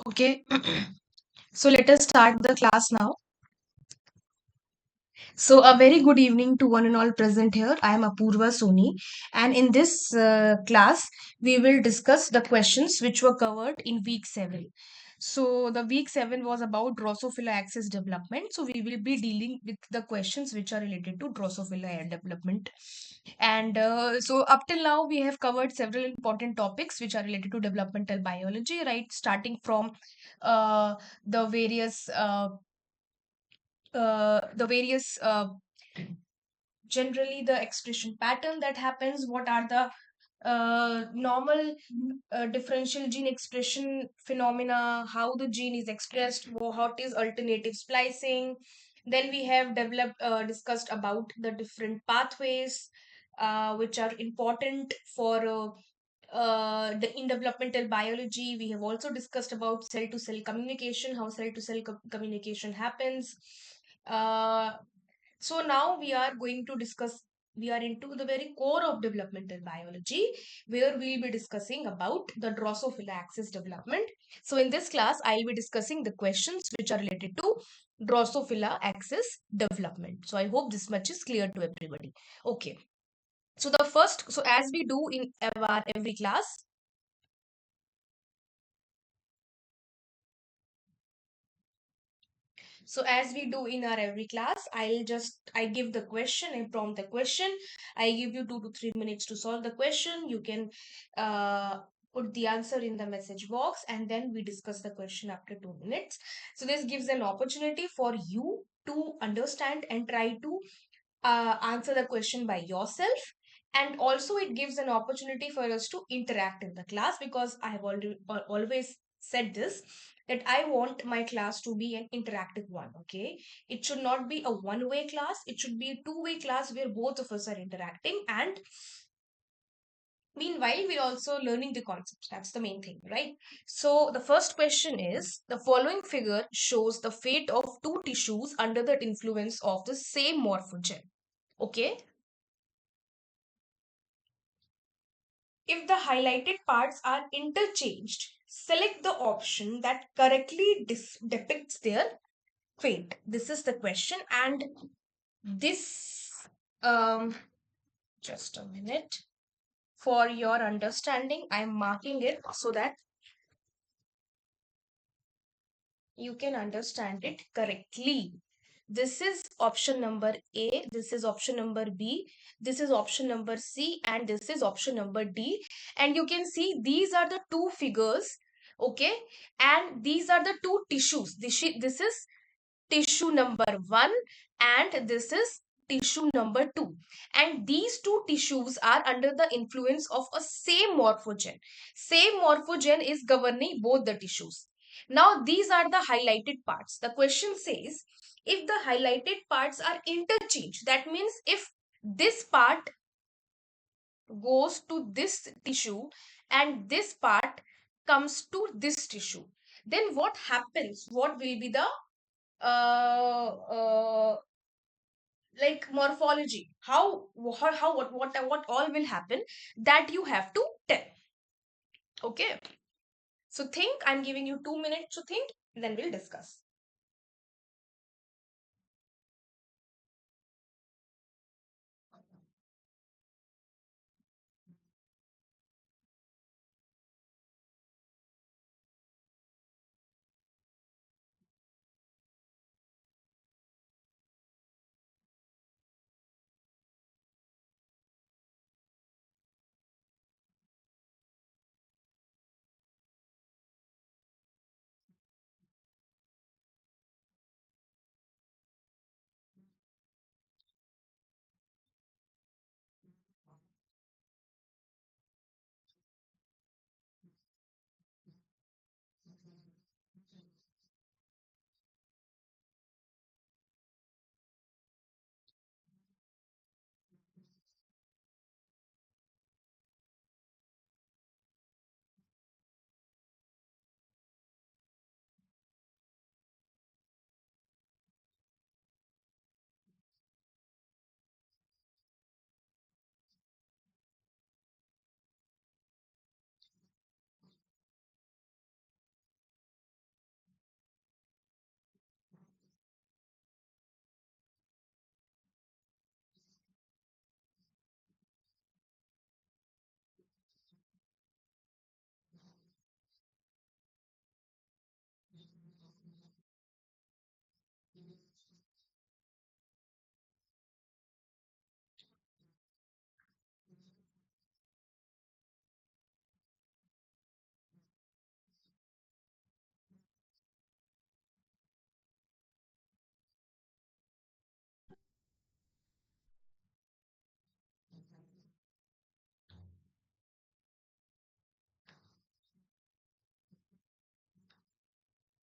Okay, so let us start the class now. So, a very good evening to one and all present here. I am Apurva Soni, and in this class, we will discuss the questions which were covered in week 7. So, the week 7 was about Drosophila axis development. So, we will be dealing with the questions which are related to Drosophila development. And so, up till now, we have covered several important topics which are related to developmental biology, right? Starting from uh, the various generally the expression pattern that happens, what are the normal differential gene expression phenomena, how the gene is expressed, what is alternative splicing. Then we have developed discussed about the different pathways which are important for in developmental biology. We have also discussed about cell to cell communication, how cell to cell communication happens. uh, so now we are going to discuss, we are into the very core of developmental biology, where we'll be discussing about the Drosophila axis development. So in this class, I'll be discussing the questions which are related to Drosophila axis development. So I hope this much is clear to everybody. Okay. So the first, so as we do in our every class, so as we do in our every class, I give the question, I prompt the question. I give you 2 to 3 minutes to solve the question. You can put the answer in the message box, and then we discuss the question after 2 minutes. So this gives an opportunity for you to understand and try to answer the question by yourself. And also it gives an opportunity for us to interact in the class, because I have already always said this, that I want my class to be an interactive one. Okay, it should not be a one way class, it should be a two-way class where both of us are interacting, and meanwhile we're also learning the concepts. That's the main thing, right? So the first question is, the following figure shows the fate of two tissues under the influence of the same morphogen. Okay, if the highlighted parts are interchanged, select the option that correctly depicts their fate. This is the question, and this, um, just a minute. For your understanding, I'm marking it so that you can understand it correctly. This is option number A, this is option number B, this is option number C, and this is option number D. And you can see these are the two figures, okay? And these are the two tissues. This is tissue number 1 and this is tissue number 2, and these two tissues are under the influence of a same morphogen. Same morphogen is governing both the tissues. Now these are the highlighted parts. The question says, if the highlighted parts are interchanged, that means if this part goes to this tissue and this part comes to this tissue, then what happens? What will be the like morphology? How what all will happen, that you have to tell. Okay, so think. I'm giving you 2 minutes to think, then we'll discuss.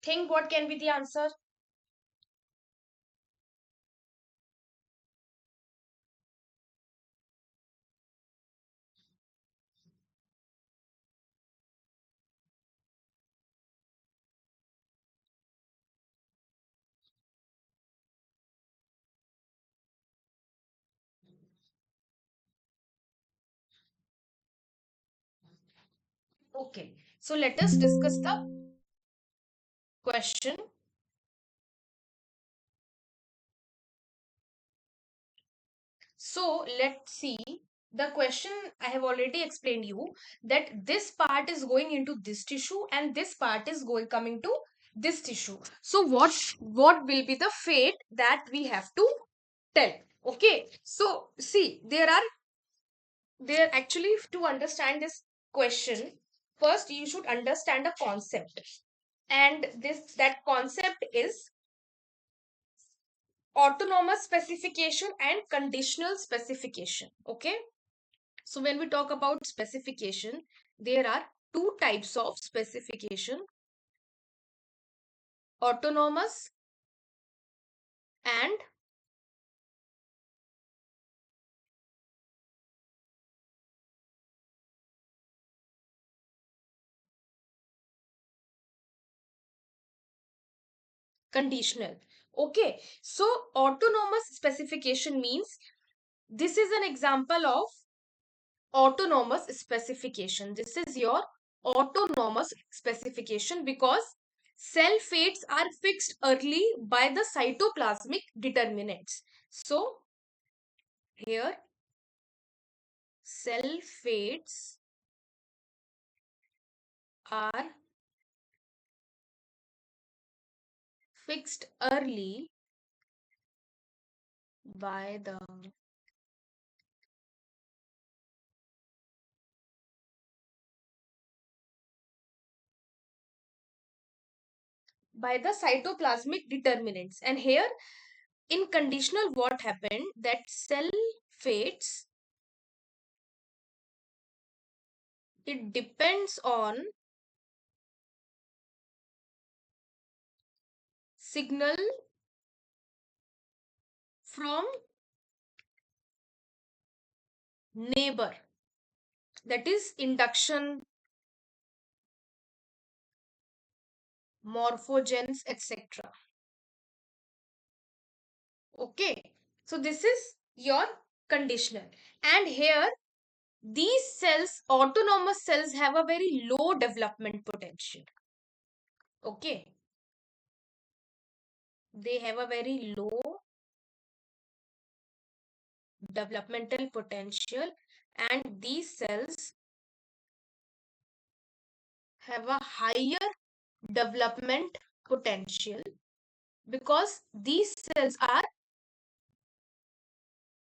Think what can be the answer. Okay, so let us discuss the question. So let's see. The question, I have already explained you that this part is going into this tissue and this part is going coming to this tissue. So what will be the fate that we have to tell? Okay. So see, there actually, to understand this question, first you should understand a concept, and this that concept is autonomous specification and conditional specification. Okay, so when we talk about specification, there are two types of specification: autonomous and conditional. Okay, so autonomous specification means, this is an example of autonomous specification. This is your autonomous specification because cell fates are fixed early by the cytoplasmic determinants. So here cell fates are fixed early by the cytoplasmic determinants. And here in conditional, what happened, that cell fates, it depends on signal from neighbor, that is induction, morphogens, etc. Okay, so this is your conditional. And here these cells, autonomous cells, have a very low development potential. Okay, they have a very low developmental potential, and these cells have a higher development potential because these cells are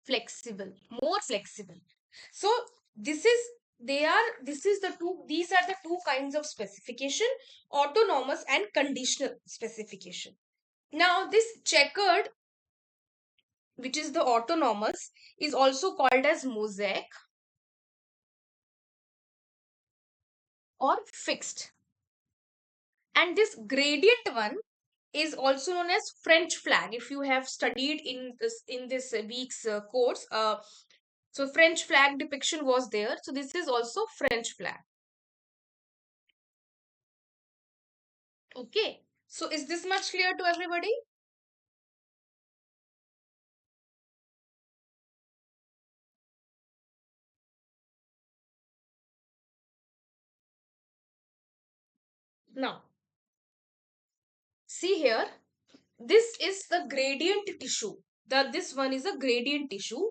flexible, more flexible. So this is, this is the two, these are the two kinds of specification: autonomous and conditional specification. Now this checkered, which is the autonomous, is also called as mosaic or fixed, and this gradient one is also known as French flag. If you have studied in this week's course, so French flag depiction was there, so this is also French flag. Okay, so is this much clear to everybody? Now see here, this is the gradient tissue. This one is a gradient tissue,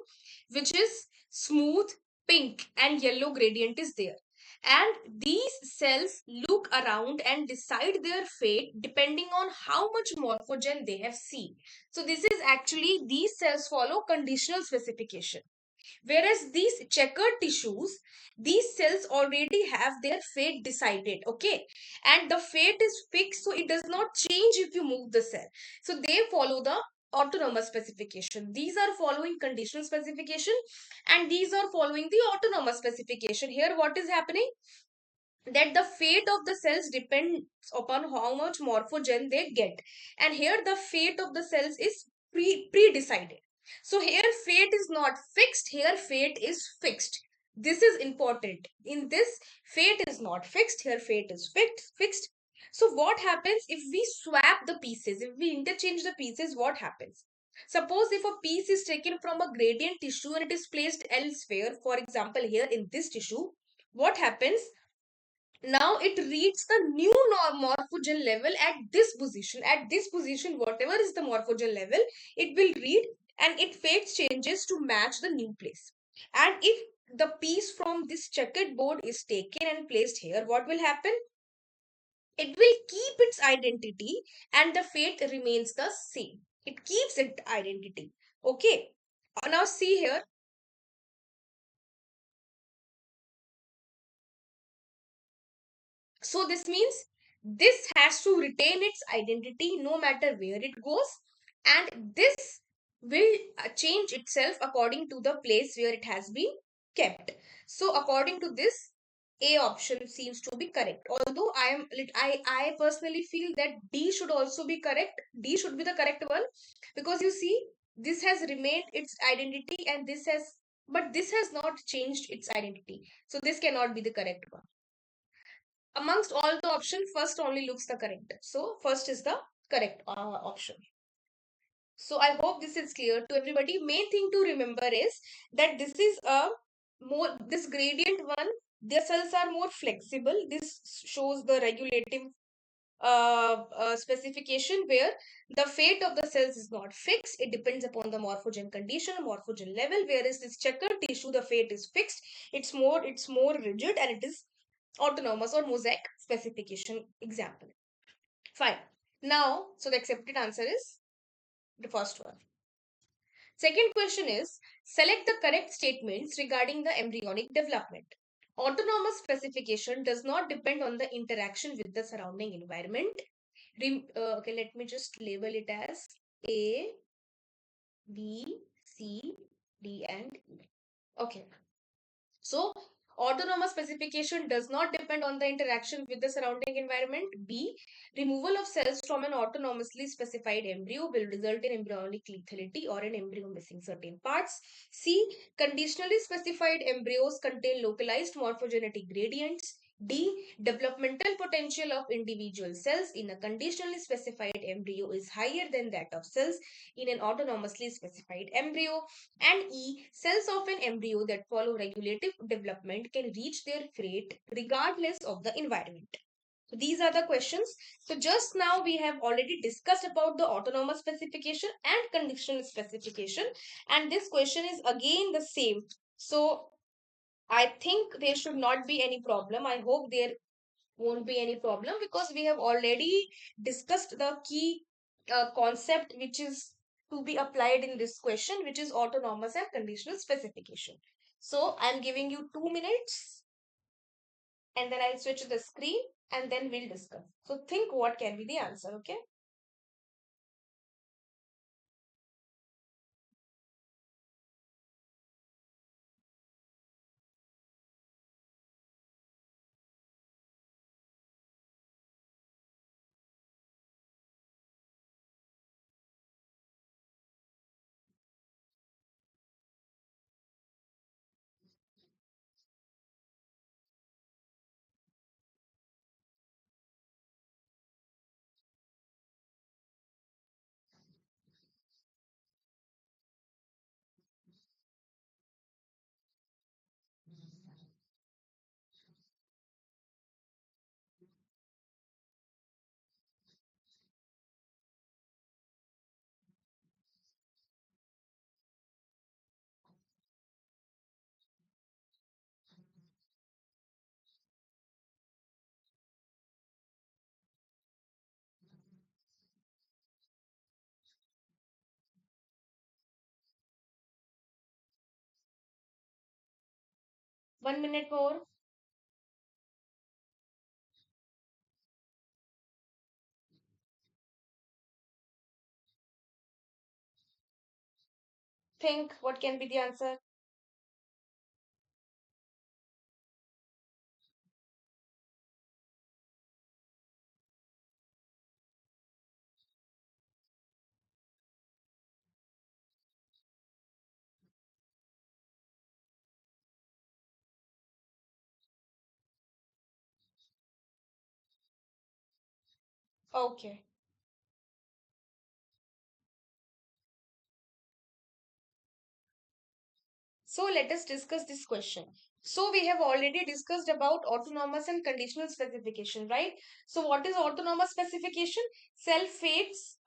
which is smooth, pink and yellow gradient is there. And these cells look around and decide their fate depending on how much morphogen they have seen. So this is actually, these cells follow conditional specification. Whereas these checkered tissues, these cells already have their fate decided, okay? And the fate is fixed, so it does not change if you move the cell. So they follow the autonomous specification. These are following conditional specification, and these are following the autonomous specification. Here, what is happening? That the fate of the cells depends upon how much morphogen they get, and here the fate of the cells is pre-decided. So here fate is not fixed, here fate is fixed. This is important. In this, fate is not fixed, here fate is fixed. So what happens if we swap the pieces, if we interchange the pieces? What happens? Suppose if a piece is taken from a gradient tissue and it is placed elsewhere, for example here in this tissue, what happens? Now it reads the new morphogen level at this position. At this position, whatever is the morphogen level, it will read, and it fate changes to match the new place. And if the piece from this checkered board is taken and placed here, what will happen? It will keep its identity and the fate remains the same. It keeps its identity. Okay. Now see here. So this means this has to retain its identity no matter where it goes, and this will change itself according to the place where it has been kept. So according to this, A option seems to be correct. Although I personally feel that D should also be correct. D should be the correct one, because you see, this has remained its identity, and this has not changed its identity. So this cannot be the correct one. Amongst all the options, first only looks the correct. So first is the correct option. So I hope this is clear to everybody. Main thing to remember is that this is a more, this gradient one, their cells are more flexible. This shows the regulative specification where the fate of the cells is not fixed. It depends upon the morphogen condition, morphogen level. Whereas this checkered tissue, the fate is fixed. It's more rigid, and it is autonomous or mosaic specification example. Fine. Now, so the accepted answer is the first one. Second question is, select the correct statements regarding the embryonic development. Autonomous specification does not depend on the interaction with the surrounding environment. Okay, let me just label it as A, B, C, D, and E. Okay. So, autonomous specification does not depend on the interaction with the surrounding environment. B, removal of cells from an autonomously specified embryo will result in embryonic lethality or an embryo missing certain parts. C, conditionally specified embryos contain localized morphogenetic gradients. D, developmental potential of individual cells in a conditionally specified embryo is higher than that of cells in an autonomously specified embryo. And E, cells of an embryo that follow regulative development can reach their fate regardless of the environment. So these are the questions. So just now we have already discussed about the autonomous specification and conditional specification, and this question is again the same. So I think there should not be any problem. I hope there won't be any problem, because we have already discussed the key concept which is to be applied in this question, which is autonomous and conditional specification. So I'm giving you 2 minutes, and then I'll switch the screen, and then we'll discuss. So think what can be the answer, okay? One minute more. Think what can be the answer. Okay. So let us discuss this question. So we have already discussed about autonomous and conditional specification, right? So what is autonomous specification? Cell fates.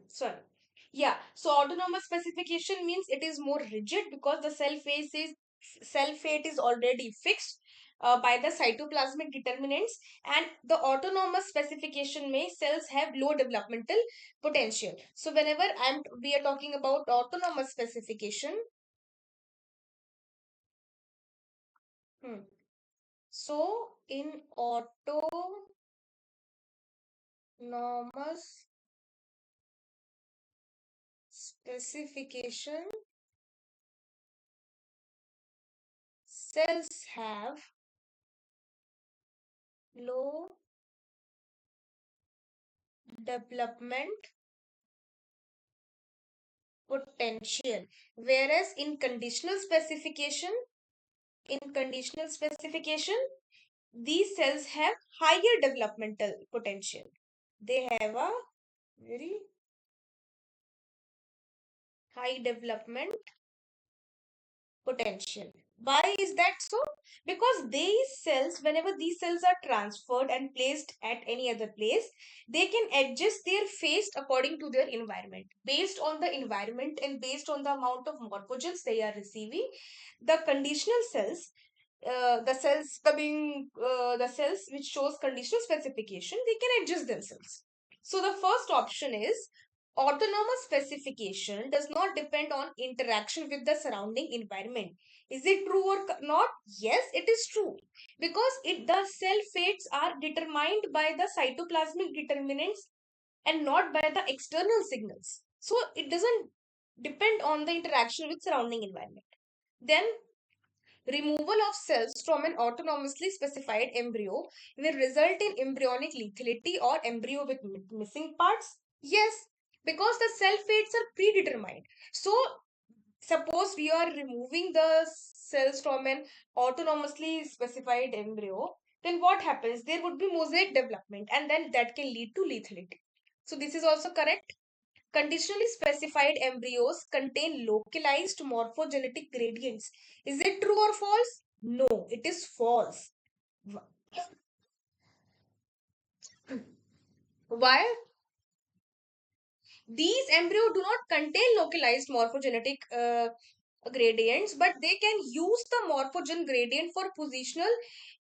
Sorry. Yeah. So autonomous specification means it is more rigid because the cell phase is cell fate is already fixed by the cytoplasmic determinants, and the autonomous specification may cells have low developmental potential. So whenever we are talking about autonomous specification, hmm, so in autonomous specification, cells have low development potential, whereas in conditional specification these cells have higher developmental potential. They have a very high development potential. Why is that so? Because these cells, whenever these cells are transferred and placed at any other place, they can adjust their phase according to their environment. Based on the environment and based on the amount of morphogens they are receiving, the conditional cells, the cells which shows conditional specification, they can adjust themselves. So the first option is autonomous specification does not depend on interaction with the surrounding environment. Is it true or not? Yes, it is true, because the cell fates are determined by the cytoplasmic determinants and not by the external signals. So it doesn't depend on the interaction with surrounding environment. Then removal of cells from an autonomously specified embryo will result in embryonic lethality or embryo with missing parts. Yes, because the cell fates are predetermined. So, suppose we are removing the cells from an autonomously specified embryo, then what happens? There would be mosaic development, and then that can lead to lethality. So, this is also correct. Conditionally specified embryos contain localized morphogenetic gradients. Is it true or false? No, it is false. Why? These embryos do not contain localized morphogenetic gradients, but they can use the morphogen gradient for positional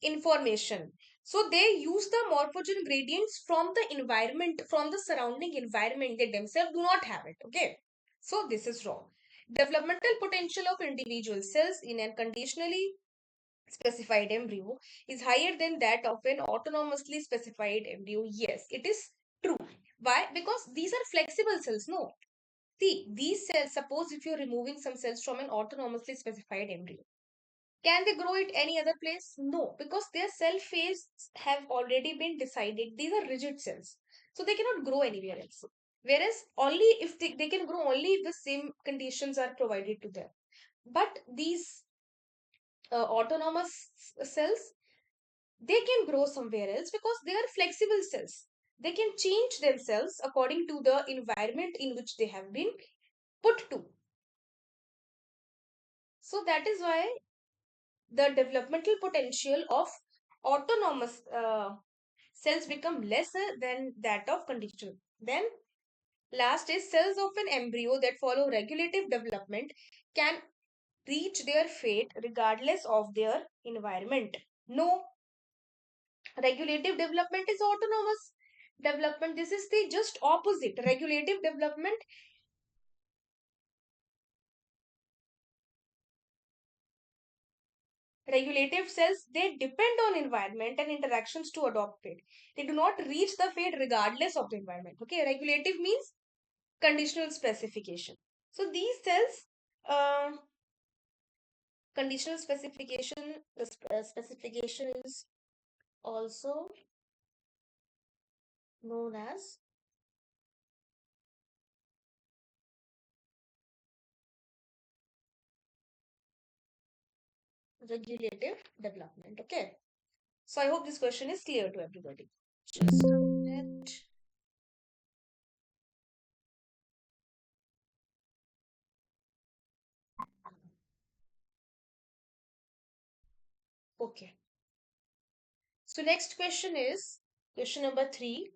information. So they use the morphogen gradients from the environment, from the surrounding environment. They themselves do not have it. Okay. So this is wrong. Developmental potential of individual cells in a conditionally specified embryo is higher than that of an autonomously specified embryo. Yes, it is true. Why? Because these are flexible cells. No. See, these cells, suppose if you're removing some cells from an autonomously specified embryo, can they grow it any other place? No, because their cell phase have already been decided. These are rigid cells. So they cannot grow anywhere else. Whereas only if they can grow only if the same conditions are provided to them. But these autonomous cells, they can grow somewhere else because they are flexible cells. They can change themselves according to the environment in which they have been put to. So that is why the developmental potential of autonomous cells become lesser than that of conditional. Then last is cells of an embryo that follow regulative development can reach their fate regardless of their environment. No, regulative development is autonomous development. This is the just opposite. Regulative cells, they depend on environment and interactions to adopt fate. They do not reach the fate regardless of the environment. Okay, regulative means conditional specification. So these cells, conditional specification, specification is also known as regulative development. Okay, so I hope this question is clear to everybody. Just a minute. Okay. So next question is question number 3.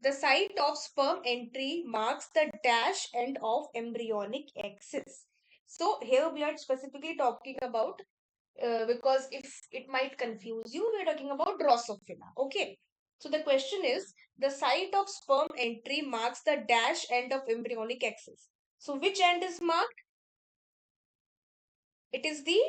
The site of sperm entry marks the dash end of embryonic axis. So here we are specifically talking about because if it might confuse you, we're talking about Drosophila. Okay. So the question is, the site of sperm entry marks the dash end of embryonic axis. So which end is marked? It is the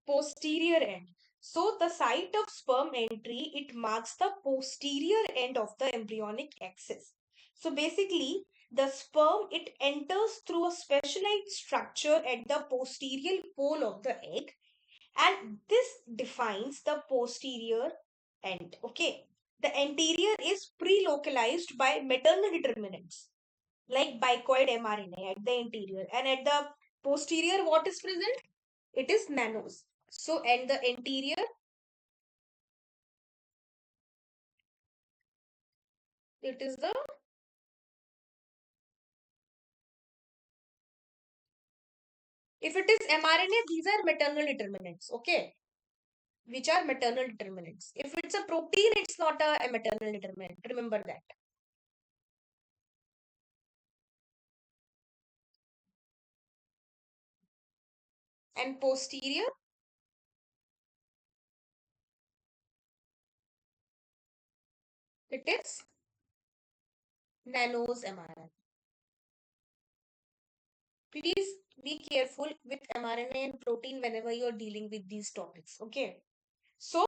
posterior end. So the site of sperm entry, it marks the posterior end of the embryonic axis. So basically, the sperm, it enters through a specialized structure at the posterior pole of the egg, and this defines the posterior end. Okay. The anterior is pre-localized by maternal determinants like bicoid mRNA at the anterior, and at the posterior, what is present? It is nanos. So, and the anterior, it is the, if it is mRNA, these are maternal determinants, okay, which are maternal determinants. If it's a protein, it's not a maternal determinant. Remember that. And posterior, it is nanos mRNA. Please be careful with mRNA and protein whenever you're dealing with these topics, okay? So,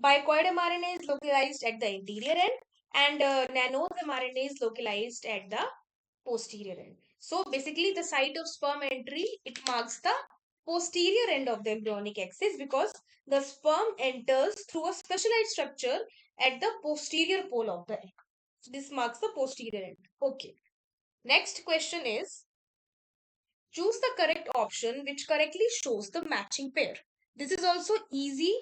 bicoid mRNA is localized at the anterior end, and nanos mRNA is localized at the posterior end. So, basically, the site of sperm entry, it marks the posterior end of the embryonic axis because the sperm enters through a specialized structure at the posterior pole of the egg. So, this marks the posterior end. Okay. Next question is, choose the correct option which correctly shows the matching pair. This is also easy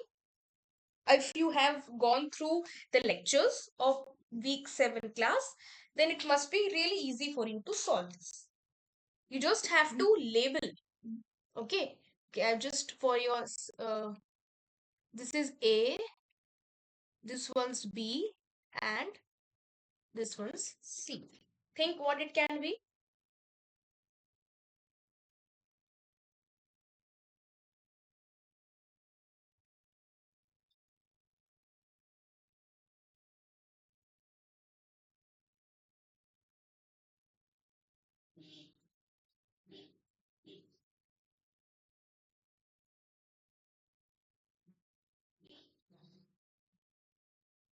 if you have gone through the lectures of week 7 class, then it must be really easy for you to solve this. You just have to label. Okay. Okay, I've just for your this is A, this one's B, and this one's C. Think what it can be.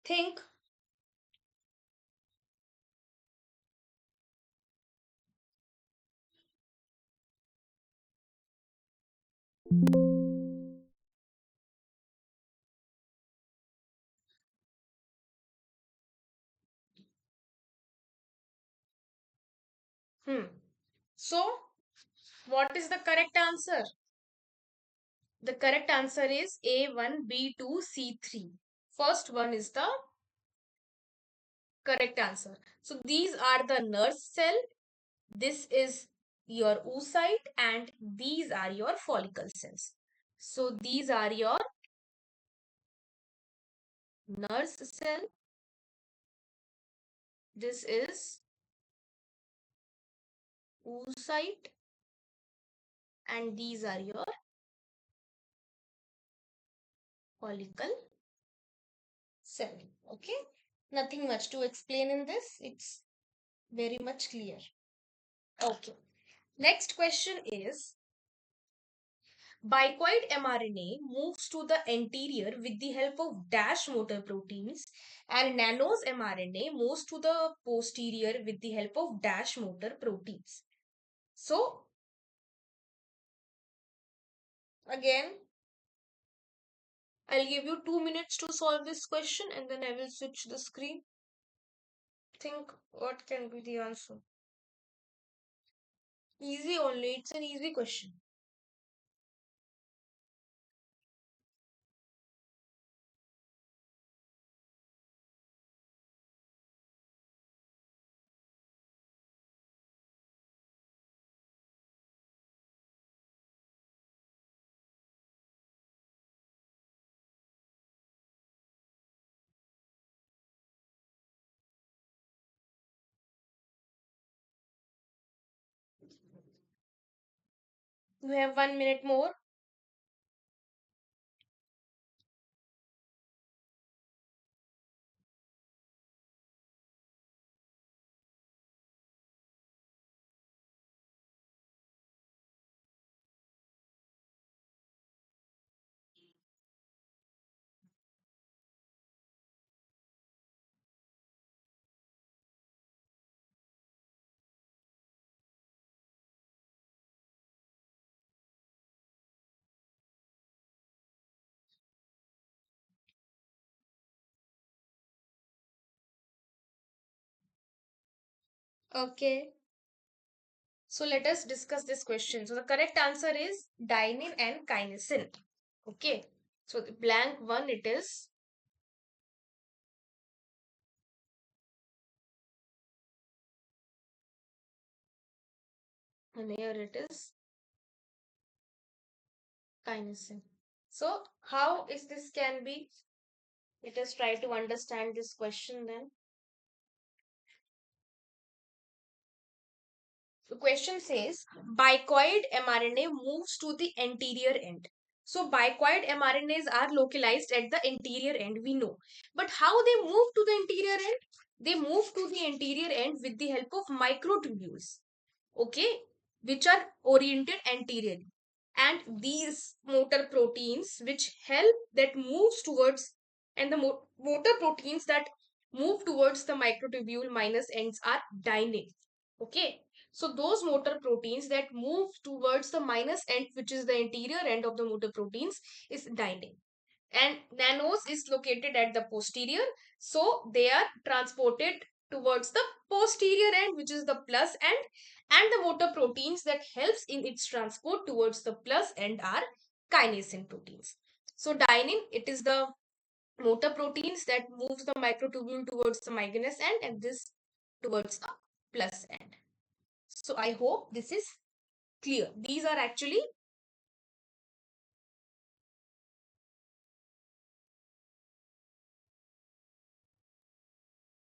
Think. So, what is the correct answer? The correct answer is A1, B2, C3. First one is the correct answer. So these are the nurse cell. This is your oocyte and these are your follicle cells. So these are your nurse cell. This is oocyte and these are your follicle cell. Okay. Nothing much to explain in this. It's very much clear. Okay. Next question is, bicoid mRNA moves to the anterior with the help of dash motor proteins, and nanos mRNA moves to the posterior with the help of dash motor proteins. So, again, I'll give you 2 minutes to solve this question and then I will switch the screen. Think what can be the answer. Easy only, it's an easy question. We have 1 minute more. Okay. So let us discuss this question. So the correct answer is dynein and kinesin. Okay. So the blank one it is. And here it is kinesin. So how is this can be? Let us try to understand this question then. The question says bicoid mRNA moves to the anterior end. So bicoid mRNAs are localized at the anterior end, we know. But how they move to the anterior end? They move to the anterior end with the help of microtubules, okay, which are oriented anteriorly. And these motor proteins which help that moves towards and the motor proteins that move towards the microtubule minus ends are dynein. Okay, so those motor proteins that move towards the minus end, which is the anterior end of the motor proteins, is dynein. And nanos is located at the posterior, so they are transported towards the posterior end, which is the plus end, and the motor proteins that helps in its transport towards the plus end are kinesin proteins. So dynein, it is the motor proteins that moves the microtubule towards the minus end and this towards the plus end. So I hope this is clear. These are actually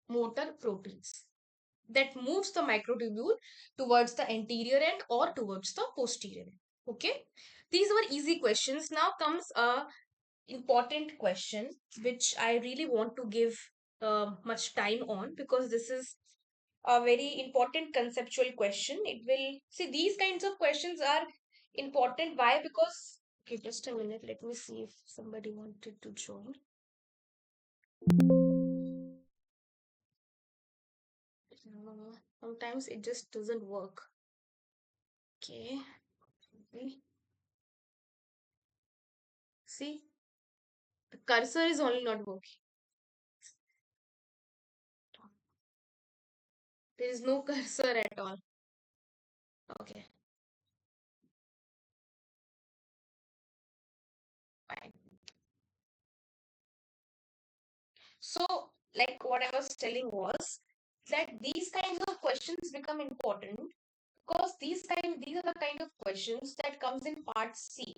motor proteins that moves the microtubule towards the anterior end or towards the posterior end. Okay, these were easy questions. Now comes a important question which I really want to give much time on, because this is a very important conceptual question. It will see these kinds of questions are important. Why? Because okay, just a minute. Let me see if somebody wanted to join. Sometimes it just doesn't work. Okay. See, the cursor is only not working. There is no cursor at all. Okay, fine. So, like what I was telling was that these kinds of questions become important because these are the kind of questions that comes in part C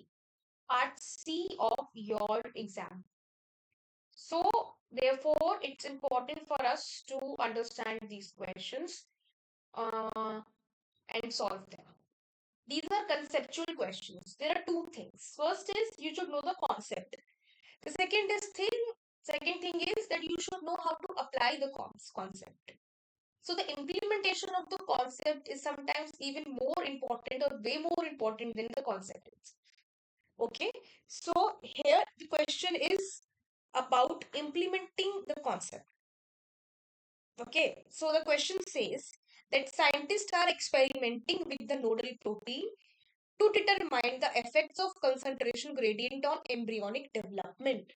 of your exam. So, therefore, it's important for us to understand these questions and solve them. These are conceptual questions. There are two things. First is you should know the concept. The second thing is that you should know how to apply the concept. So the implementation of the concept is sometimes even more important or way more important than the concept is. Okay. So here the question is about implementing the concept. Okay. So the question says that scientists are experimenting with the nodal protein to determine the effects of concentration gradient on embryonic development.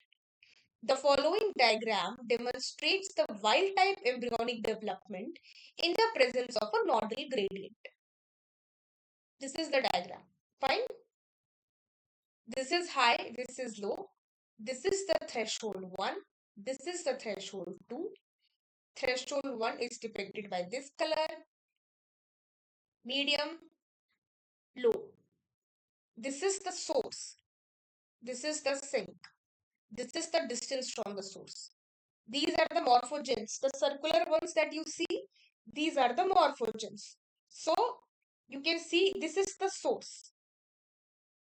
The following diagram demonstrates the wild-type embryonic development in the presence of a nodal gradient. This is the diagram. Fine. This is high, this is low. This is the threshold 1. This is the threshold 2. Threshold 1 is depicted by this color. Medium, low. This is the source. This is the sink. This is the distance from the source. These are the morphogens. The circular ones that you see, these are the morphogens. So you can see this is the source.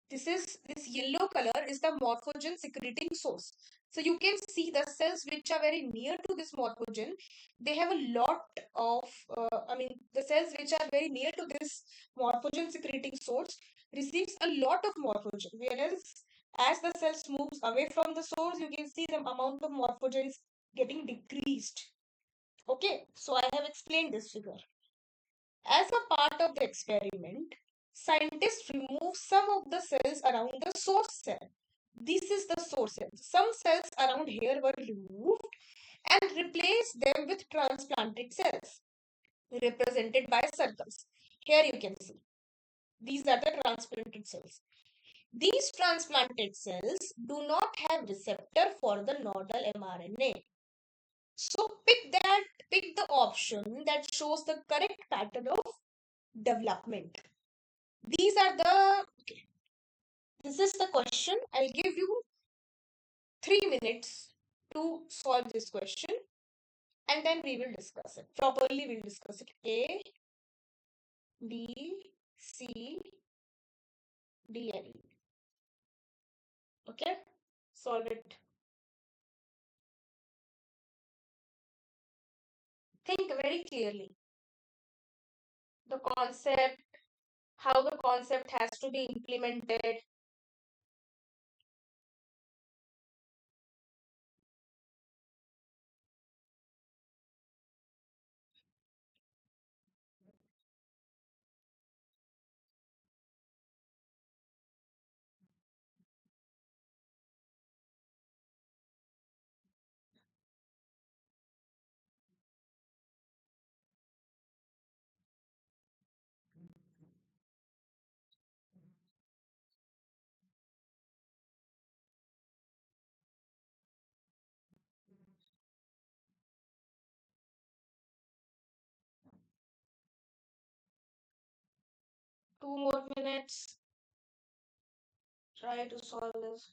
This yellow color is the morphogen secreting source. So you can see the cells which are very near to this morphogen, they have a lot of, the cells which are very near to this morphogen secreting source receives a lot of morphogen, whereas as the cells moves away from the source, you can see the amount of morphogen is getting decreased. Okay, so I have explained this figure. As a part of the experiment, scientists remove some of the cells around the source cell. This is the source cell. Some cells around here were removed and replaced them with transplanted cells represented by circles. Here you can see. These are the transplanted cells. These transplanted cells do not have receptor for the nodal mRNA. So pick the option that shows the correct pattern of development. These are the, okay, this is the question. I'll give you 3 minutes to solve this question and then we will discuss it. Properly we'll discuss it. A, B, C, D, and E. Okay? Solve it. Think very clearly. The concept, how the concept has to be implemented. Two more minutes. Try to solve this.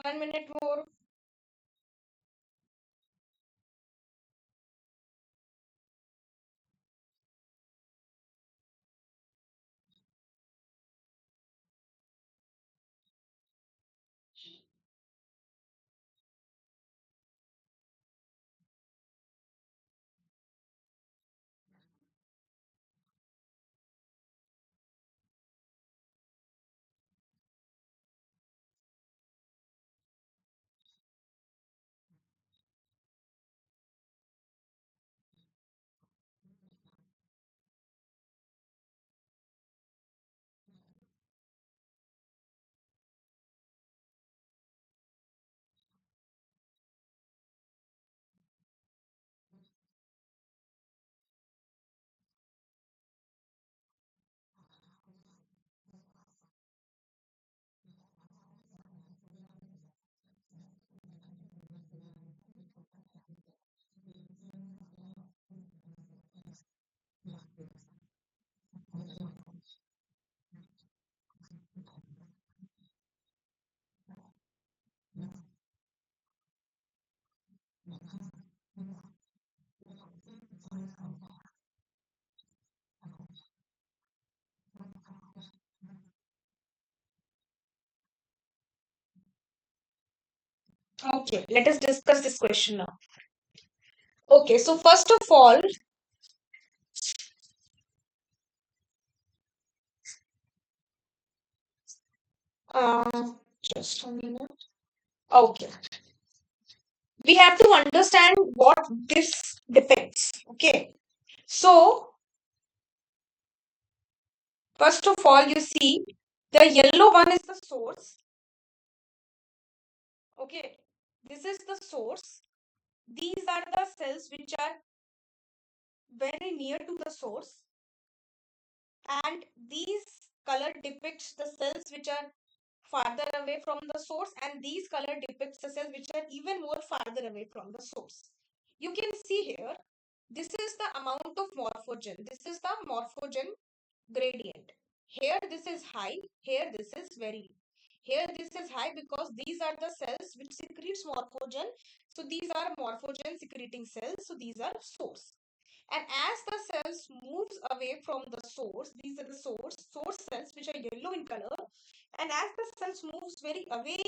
One minute more. Okay, let us discuss this question now. Okay, so first of all, just a minute. Okay, we have to understand what this depicts. Okay, so first of all, you see the yellow one is the source. Okay, this is the source. These are the cells which are very near to the source, and these color depicts the cells which are farther away from the source, and these color depicts the cells which are even more farther away from the source. You can see here, this is the amount of morphogen. This is the morphogen gradient. Here this is high, here this is very low. Here this is high because these are the cells which secretes morphogen. So these are morphogen secreting cells. So these are source. And as the cells moves away from the source, these are the source cells which are yellow in color. And as the cells moves very away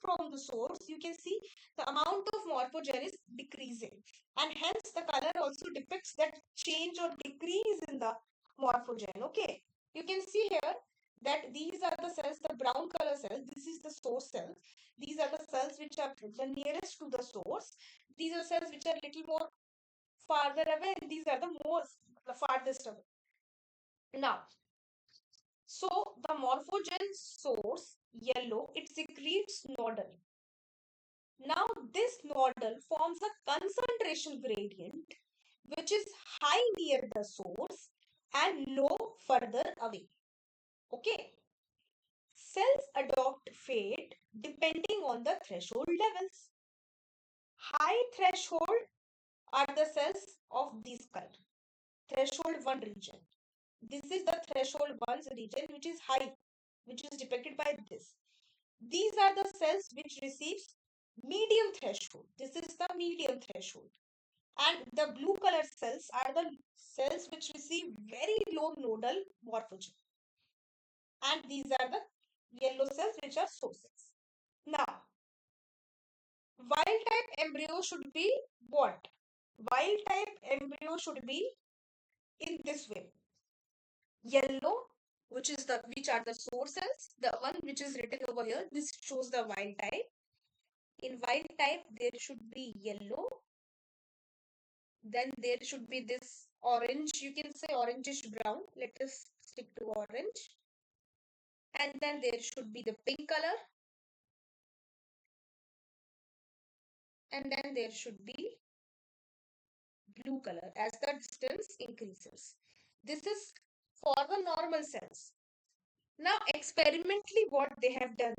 from the source, you can see the amount of morphogen is decreasing. And hence the color also depicts that change or decrease in the morphogen. Okay. You can see here that these are the cells, the brown color cells. This is the source cells. These are the cells which are the nearest to the source. These are cells which are little more farther away, and these are the farthest away. Now, so the morphogen source yellow, it secretes nodal. Now this nodal forms a concentration gradient which is high near the source and low further away. Okay. Cells adopt fate depending on the threshold levels. High threshold are the cells of this color. Threshold 1 region. This is the threshold 1 region which is high, which is depicted by this. These are the cells which receives medium threshold. This is the medium threshold. And the blue color cells are the cells which receive very low nodal morphogen. And these are the yellow cells which are source cells. Now, wild type embryo should be what? Wild type embryo should be in this way. Yellow, which are the source cells. The one which is written over here, this shows the wild type. In wild type, there should be yellow. Then there should be this orange, you can say orangish brown. Let us stick to orange. And then there should be the pink color. And then there should be blue color as the distance increases. This is for the normal cells. Now, experimentally, what they have done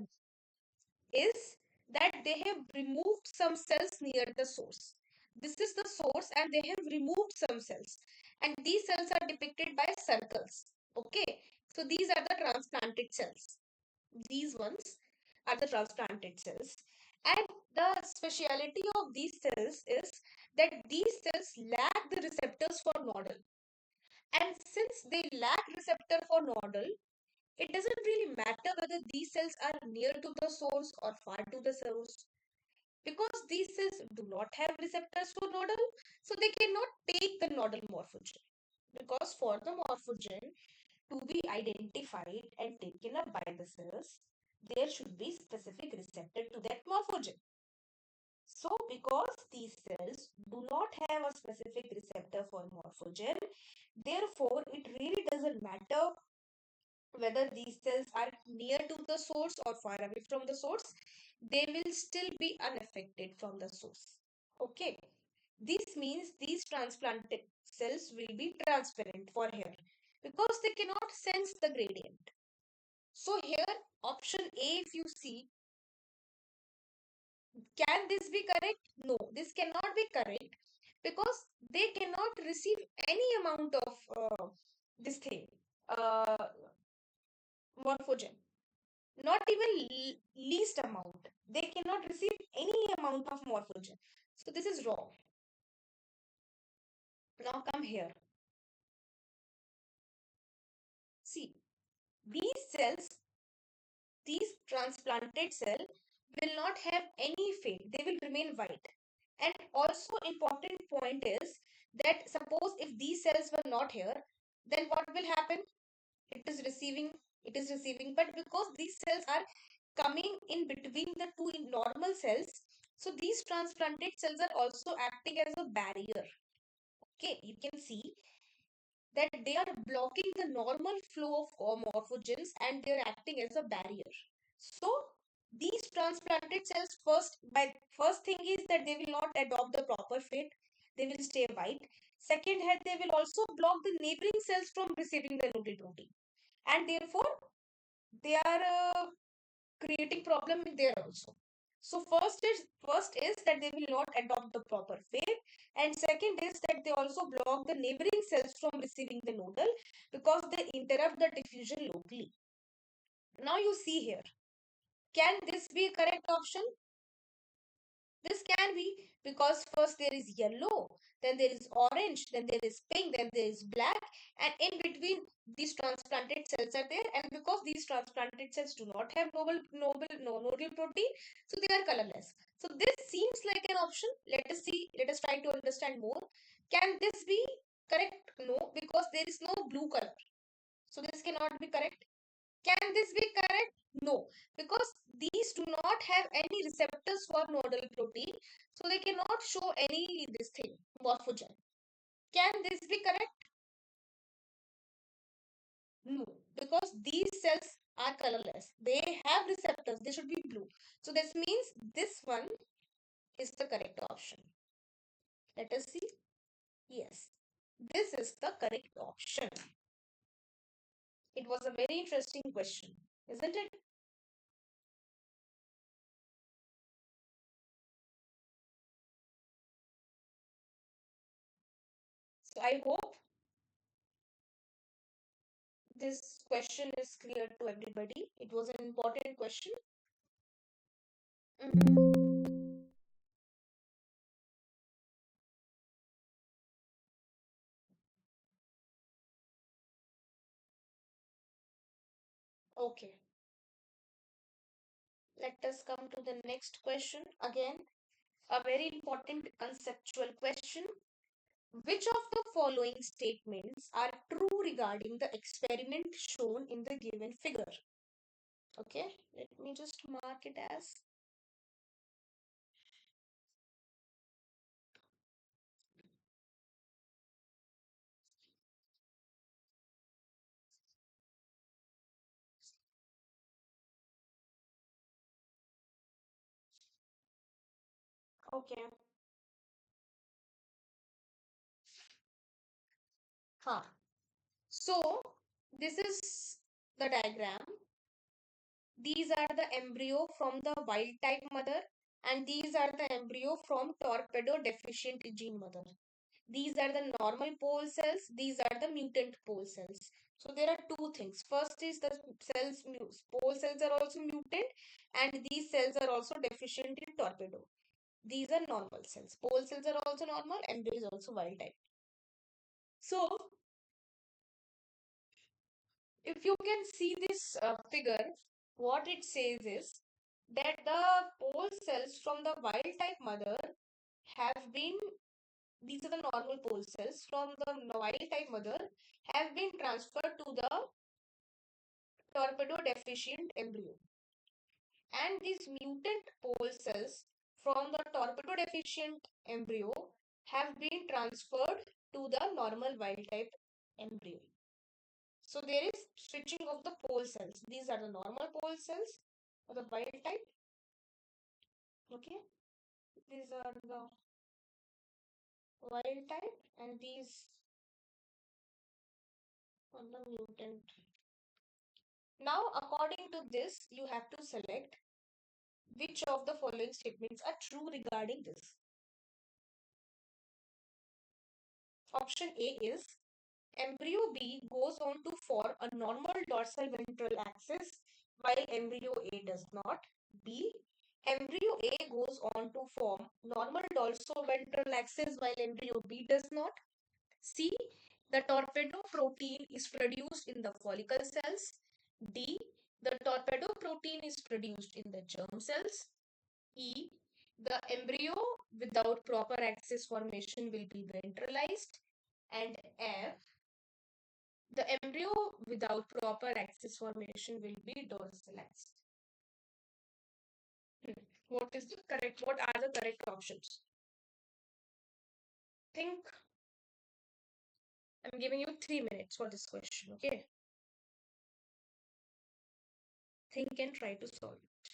is that they have removed some cells near the source. This is the source, and they have removed some cells. And these cells are depicted by circles. Okay. So these are the transplanted cells. These ones are the transplanted cells. And the speciality of these cells is that these cells lack the receptors for nodal. And since they lack receptor for nodal, it doesn't really matter whether these cells are near to the source or far to the source, because these cells do not have receptors for nodal, so they cannot take the nodal morphogen. Because for the morphogen to be identified and taken up by the cells, there should be specific receptor to that morphogen. So, because these cells do not have a specific receptor for morphogen, therefore, it really doesn't matter whether these cells are near to the source or far away from the source, they will still be unaffected from the source. Okay. This means these transplanted cells will be transparent for here because they cannot sense the gradient. So here option A, if you see, can this be correct? No, this cannot be correct because they cannot receive any amount of this thing, uh, morphogen. Not even least amount. They cannot receive any amount of morphogen. So this is wrong. Now come here. See, these cells, these transplanted cell will not have any fade. They will remain white. And also important point is that suppose if these cells were not here, then what will happen? It is receiving, but because these cells are coming in between the two normal cells, so these transplanted cells are also acting as a barrier. Okay, you can see that they are blocking the normal flow of morphogens and they are acting as a barrier. So These transplanted cells first thing is that they will not adopt the proper fate. They will stay white. Second head, they will also block the neighboring cells from receiving the nodal protein, and therefore they are creating problem in there also. So first is that they will not adopt the proper fate, and second is that they also block the neighboring cells from receiving the nodal because they interrupt the diffusion locally. Now you see here, can this be a correct option? This can be, because first there is yellow, then there is orange, then there is pink, then there is black, and in between these transplanted cells are there. And because these transplanted cells do not have no nodal protein, so they are colorless. So this seems like an option. Let us see. Let us try to understand more. Can this be correct? No, because there is no blue color. So this cannot be correct. Can this be correct? No, because these do not have any receptors for nodal protein, so they cannot show any this thing, morphogen. Can this be correct? No, because these cells are colorless. They have receptors, they should be blue. So this means this one is the correct option. Let us see. Yes, this is the correct option. It was a very interesting question, isn't it? So I hope this question is clear to everybody. It was an important question. Mhm. Okay, let us come to the next question. Again, a very important conceptual question. Which of the following statements are true regarding the experiment shown in the given figure? Okay, let me just mark it as. Okay. Huh. So, this is the diagram. These are the embryo from the wild type mother, and these are the embryo from torpedo deficient gene mother. These are the normal pole cells, these are the mutant pole cells. So there are two things. First is the pole cells are also mutant, and these cells are also deficient in torpedo. These are normal cells. Pole cells are also normal, embryo is also wild type. So if you can see this figure, what it says is that the pole cells from the wild type mother have been, these are the normal pole cells from the wild type mother, have been transferred to the torpedo deficient embryo. And these mutant pole cells from the torpedo deficient embryo have been transferred to the normal wild type embryo. So there is switching of the pole cells. These are the normal pole cells for the wild type. Okay. These are the wild type, and these are the mutant. Now, according to this, you have to select which of the following statements are true regarding this. Option A is embryo B goes on to form a normal dorsal ventral axis while embryo A does not. B, embryo A goes on to form normal dorsoventral axis while embryo B does not. C, the torpedo protein is produced in the follicle cells. D, the torpedo protein is produced in the germ cells. E, the embryo without proper axis formation will be ventralized. And F, the embryo without proper axis formation will be dorsalized. What is the correct? What are the correct options? Think. I'm giving you 3 minutes for this question. Okay. Think and try to solve it.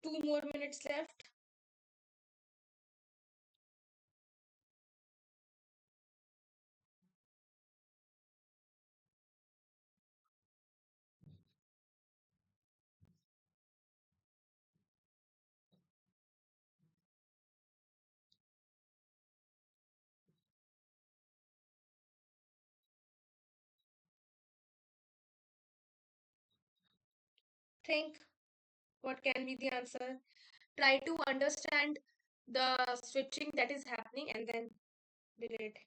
2 more minutes left. Think what can be the answer. Try to understand the switching that is happening and then relate.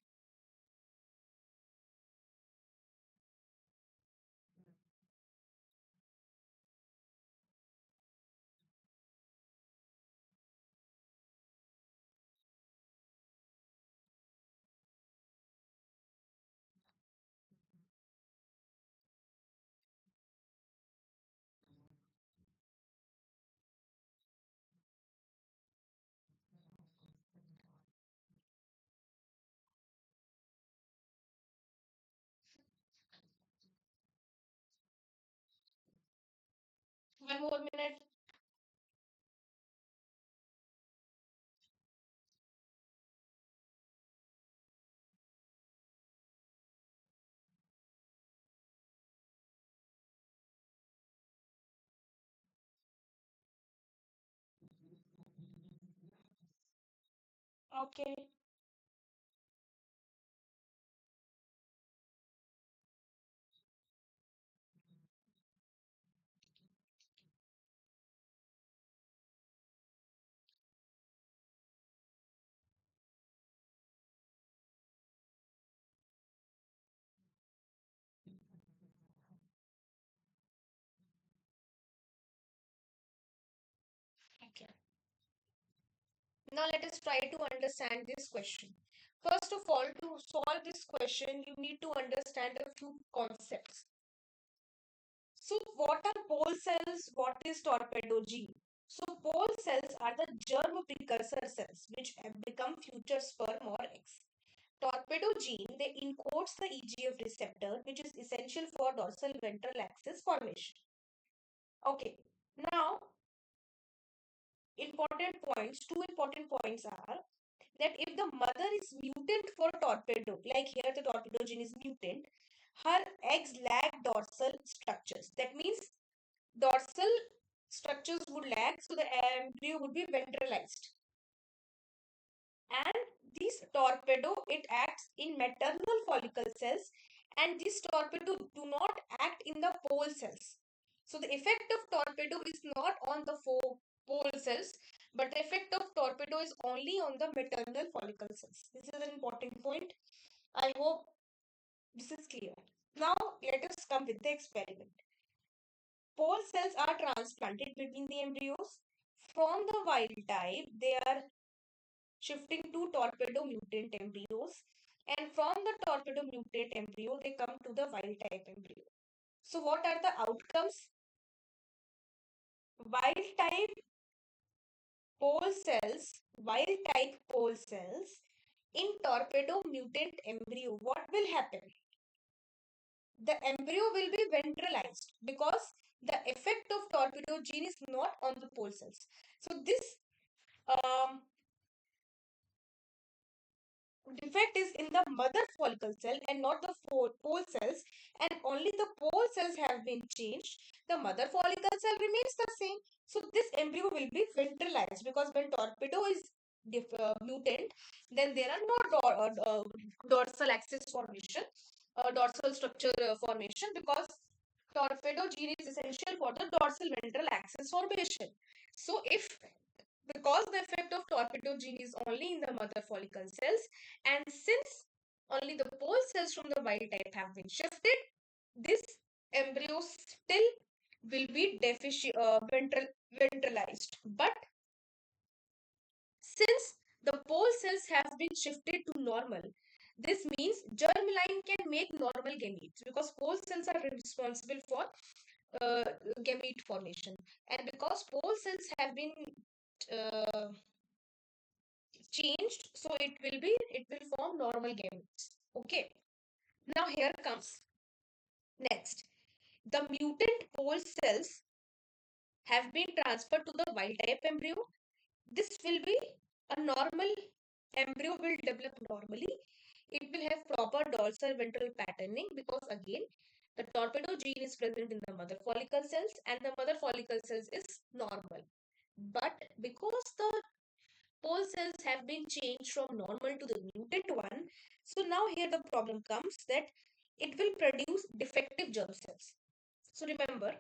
One more minute. Okay. Okay. Now let us try to understand this question. First of all, to solve this question, you need to understand a few concepts. So, what are pole cells? What is torpedo gene? So, pole cells are the germ precursor cells which have become future sperm or eggs. Torpedo gene, they encodes the EGF receptor, which is essential for dorsal ventral axis formation. Okay, now two important points are that if the mother is mutant for torpedo, like here the torpedo gene is mutant, her eggs lack dorsal structures. That means dorsal structures would lag, so the embryo would be ventralized. And this torpedo, it acts in maternal follicle cells, and this torpedo do not act in the pole cells. So the effect of torpedo is not on the pole cells, but the effect of torpedo is only on the maternal follicle cells. This is an important point. I hope this is clear. Now let us come with the experiment. Pole cells are transplanted between the embryos. From the wild type, they are shifting to torpedo mutant embryos, and from the torpedo mutant embryo, they come to the wild type embryo. So, what are the outcomes? Wild type wild type pole cells in torpedo mutant embryo. What will happen? The embryo will be ventralized because the effect of torpedo gene is not on the pole cells. So, this um, defect is in the mother follicle cell and not the pole cells, and only the pole cells have been changed. The mother follicle cell remains the same. So this embryo will be ventralized because when torpedo is mutant, then there are no dorsal axis formation, dorsal structure formation, because torpedo gene is essential for the dorsal ventral axis formation. So if because the effect of torpedo gene is only in the mother follicle cells, and since only the pole cells from the wild type have been shifted, this embryo still will be ventralized. But since the pole cells have been shifted to normal, this means germline can make normal gametes because pole cells are responsible for uh, gamete formation, and because pole cells have been uh, changed, so it will form normal gametes. Okay, now here comes next, the mutant pole cells have been transferred to the wild type embryo, this will be a normal embryo, will develop normally. It will have proper dorsal ventral patterning because again the torpedo gene is present in the mother follicle cells and the mother follicle cells is normal. But because the pole cells have been changed from normal to the mutant one, so now here the problem comes that it will produce defective germ cells. So remember,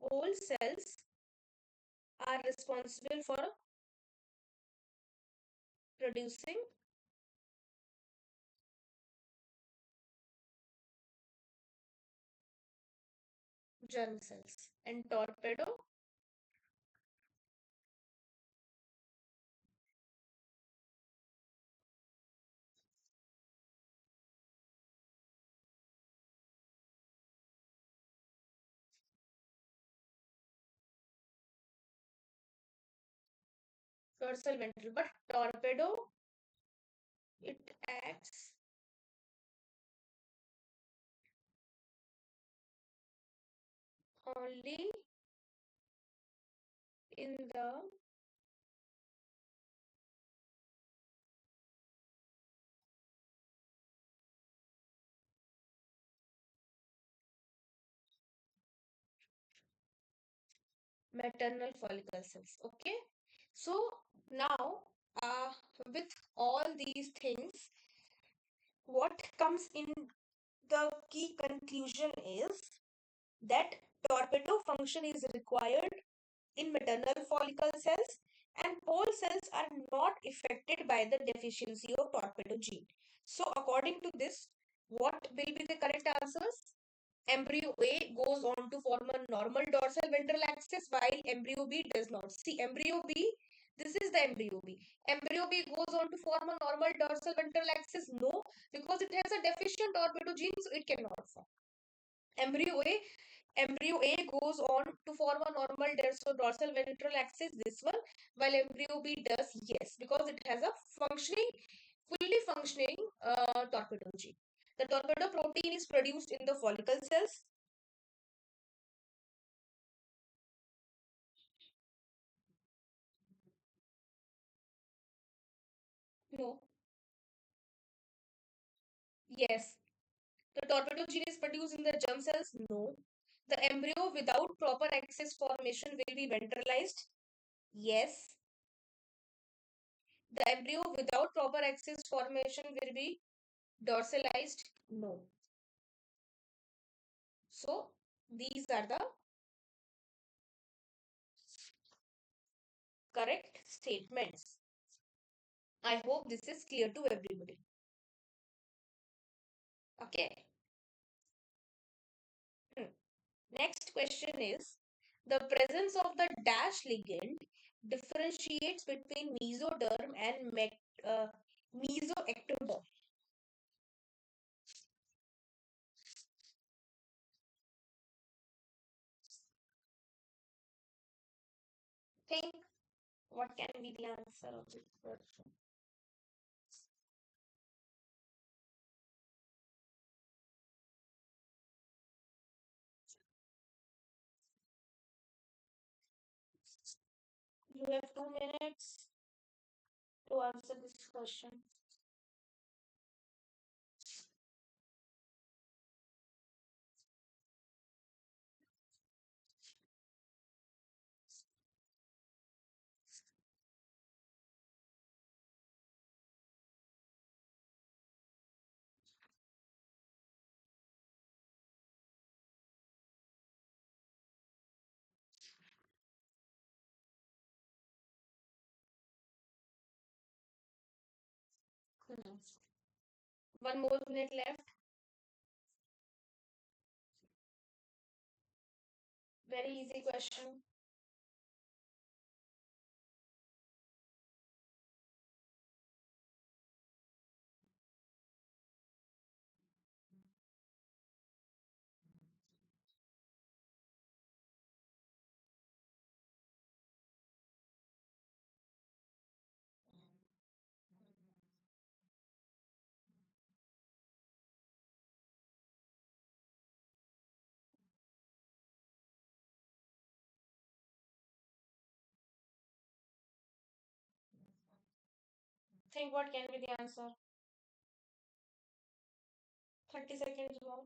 all cells are responsible for producing germ cells, and torpedo dorsal ventral, but torpedo, it acts only in the maternal follicle cells. Okay, so now uh, with all these things, what comes in the key conclusion is that torpedo function is required in maternal follicle cells and pole cells are not affected by the deficiency of torpedo gene. So according to this, what will be the correct answers? Embryo A goes on to form a normal dorsal ventral axis while embryo B does not. See, embryo B, this is the embryo B. Embryo B goes on to form a normal dorsal ventral axis? No, because it has a deficient torpedo gene, so it cannot form. Embryo A, embryo A goes on to form a normal dorsal ventral axis, this one, while embryo B does, yes, because it has a functioning, fully functioning torpedo gene. The torpedo protein is produced in the follicle cells. No. Yes. The torpedo gene is produced in the germ cells. No. The embryo without proper axis formation will be ventralized. Yes. The embryo without proper axis formation will be dorsalized. No. So these are the correct statements. I hope this is clear to everybody. Okay. Hmm. Next question is, the presence of the dash ligand differentiates between mesoderm and mesoectoderm. Think what can be the answer of this question? You have 2 minutes to answer this question. Hmm. 1 more minute left. Very easy question. Think what can be the answer. 30 seconds more.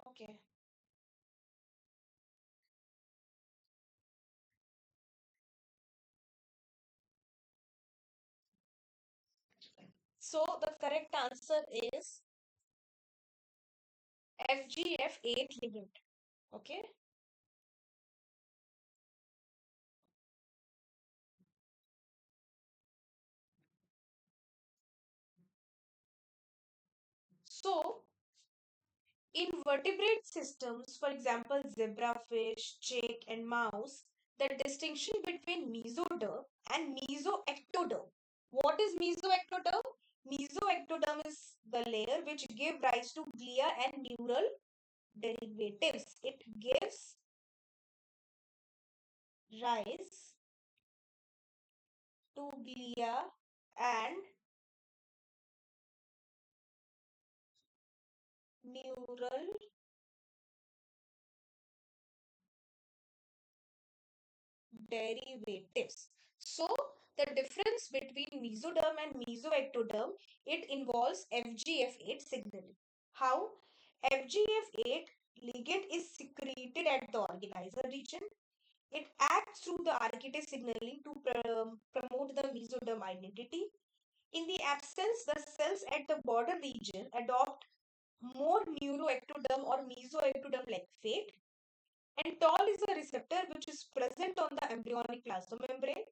Okay. So the correct answer is FGF8 ligand. Okay. So in vertebrate systems, for example, zebrafish, chick, and mouse, the distinction between mesoderm and mesoectoderm. What is mesoectoderm? Mesoectoderm is the layer which give rise to glia and neural derivatives. It gives rise to glia and neural derivatives. So the difference between mesoderm and mesoectoderm, it involves FGF8 signaling. How? FGF8 ligand is secreted at the organizer region. It acts through the RKT signaling to promote the mesoderm identity. In the absence, the cells at the border region adopt more neuroectoderm or mesoectoderm like fate. And TOL is a receptor which is present on the embryonic plasma membrane.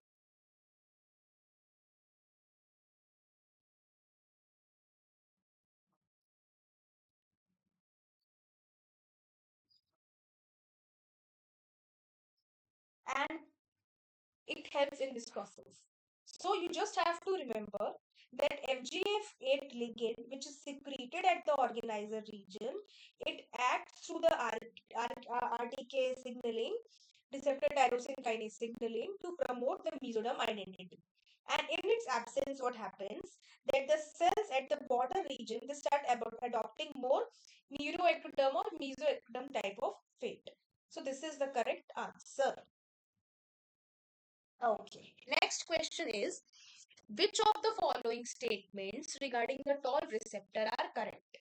And it helps in this process. So you just have to remember that FGF8 ligand, which is secreted at the organizer region, it acts through the RTK signaling, receptor tyrosine kinase signaling to promote the mesoderm identity. And in its absence, what happens? That the cells at the border region they start adopting more neuroectoderm or mesoectoderm type of fate. So this is the correct answer. Okay. Next question is, which of the following statements regarding the toll receptor are correct?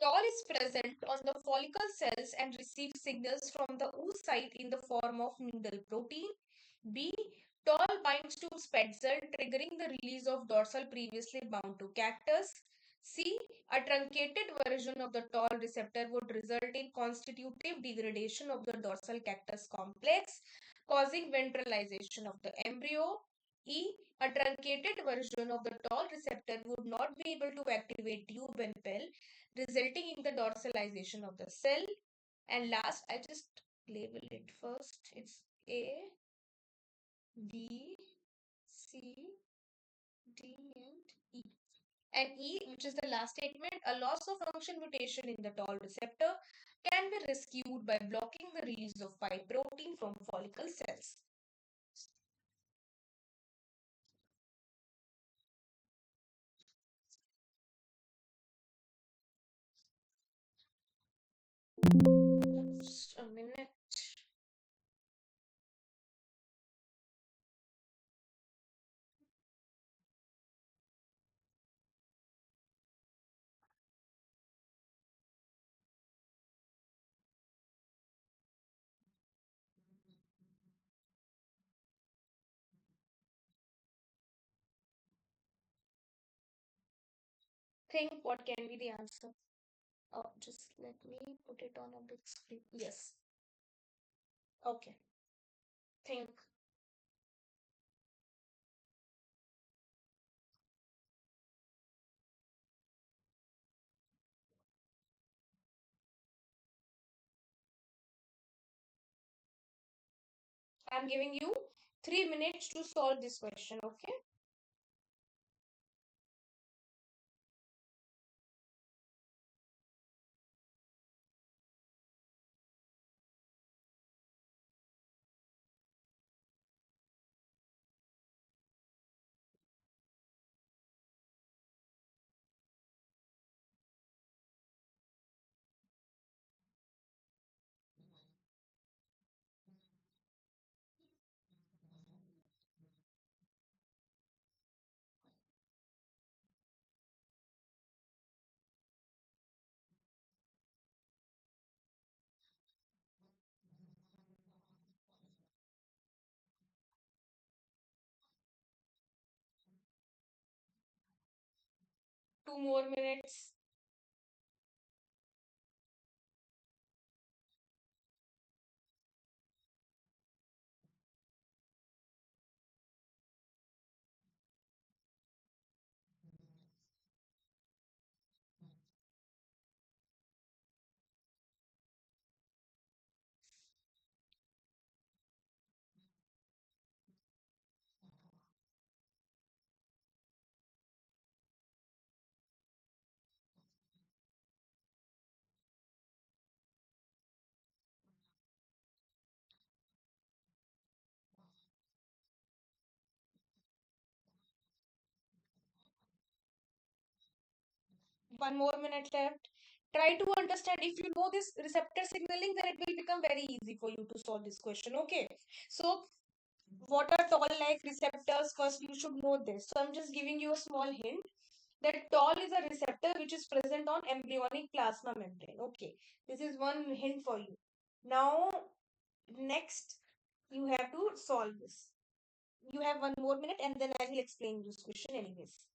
Toll is present on the follicle cells and receives signals from the oocyte in the form of needle protein. B. Toll binds to SPED cell, triggering the release of dorsal previously bound to cactus. C. A truncated version of the toll receptor would result in constitutive degradation of the dorsal cactus complex, causing ventralization of the embryo. E. A truncated version of the toll receptor would not be able to activate tube and pill, resulting in the dorsalization of the cell. And last, I just label it first. It's A, B, C, D, and E. And E, which is the last statement, a loss of function mutation in the toll receptor can be rescued by blocking the release of pipe protein from follicle cells. Just a minute. Think what can be the answer. Oh, just let me put it on a big screen. Yes. Okay. Think. I'm giving you 3 minutes to solve this question, okay? 2 more minutes. 1 more minute left. Try to understand. If you know this receptor signaling, then it will become very easy for you to solve this question. Okay. So, what are toll like receptors? First, you should know this. So, I'm just giving you a small hint that toll is a receptor which is present on embryonic plasma membrane. Okay. This is one hint for you. Now, next, you have to solve this. You have 1 more minute and then I will explain this question anyways.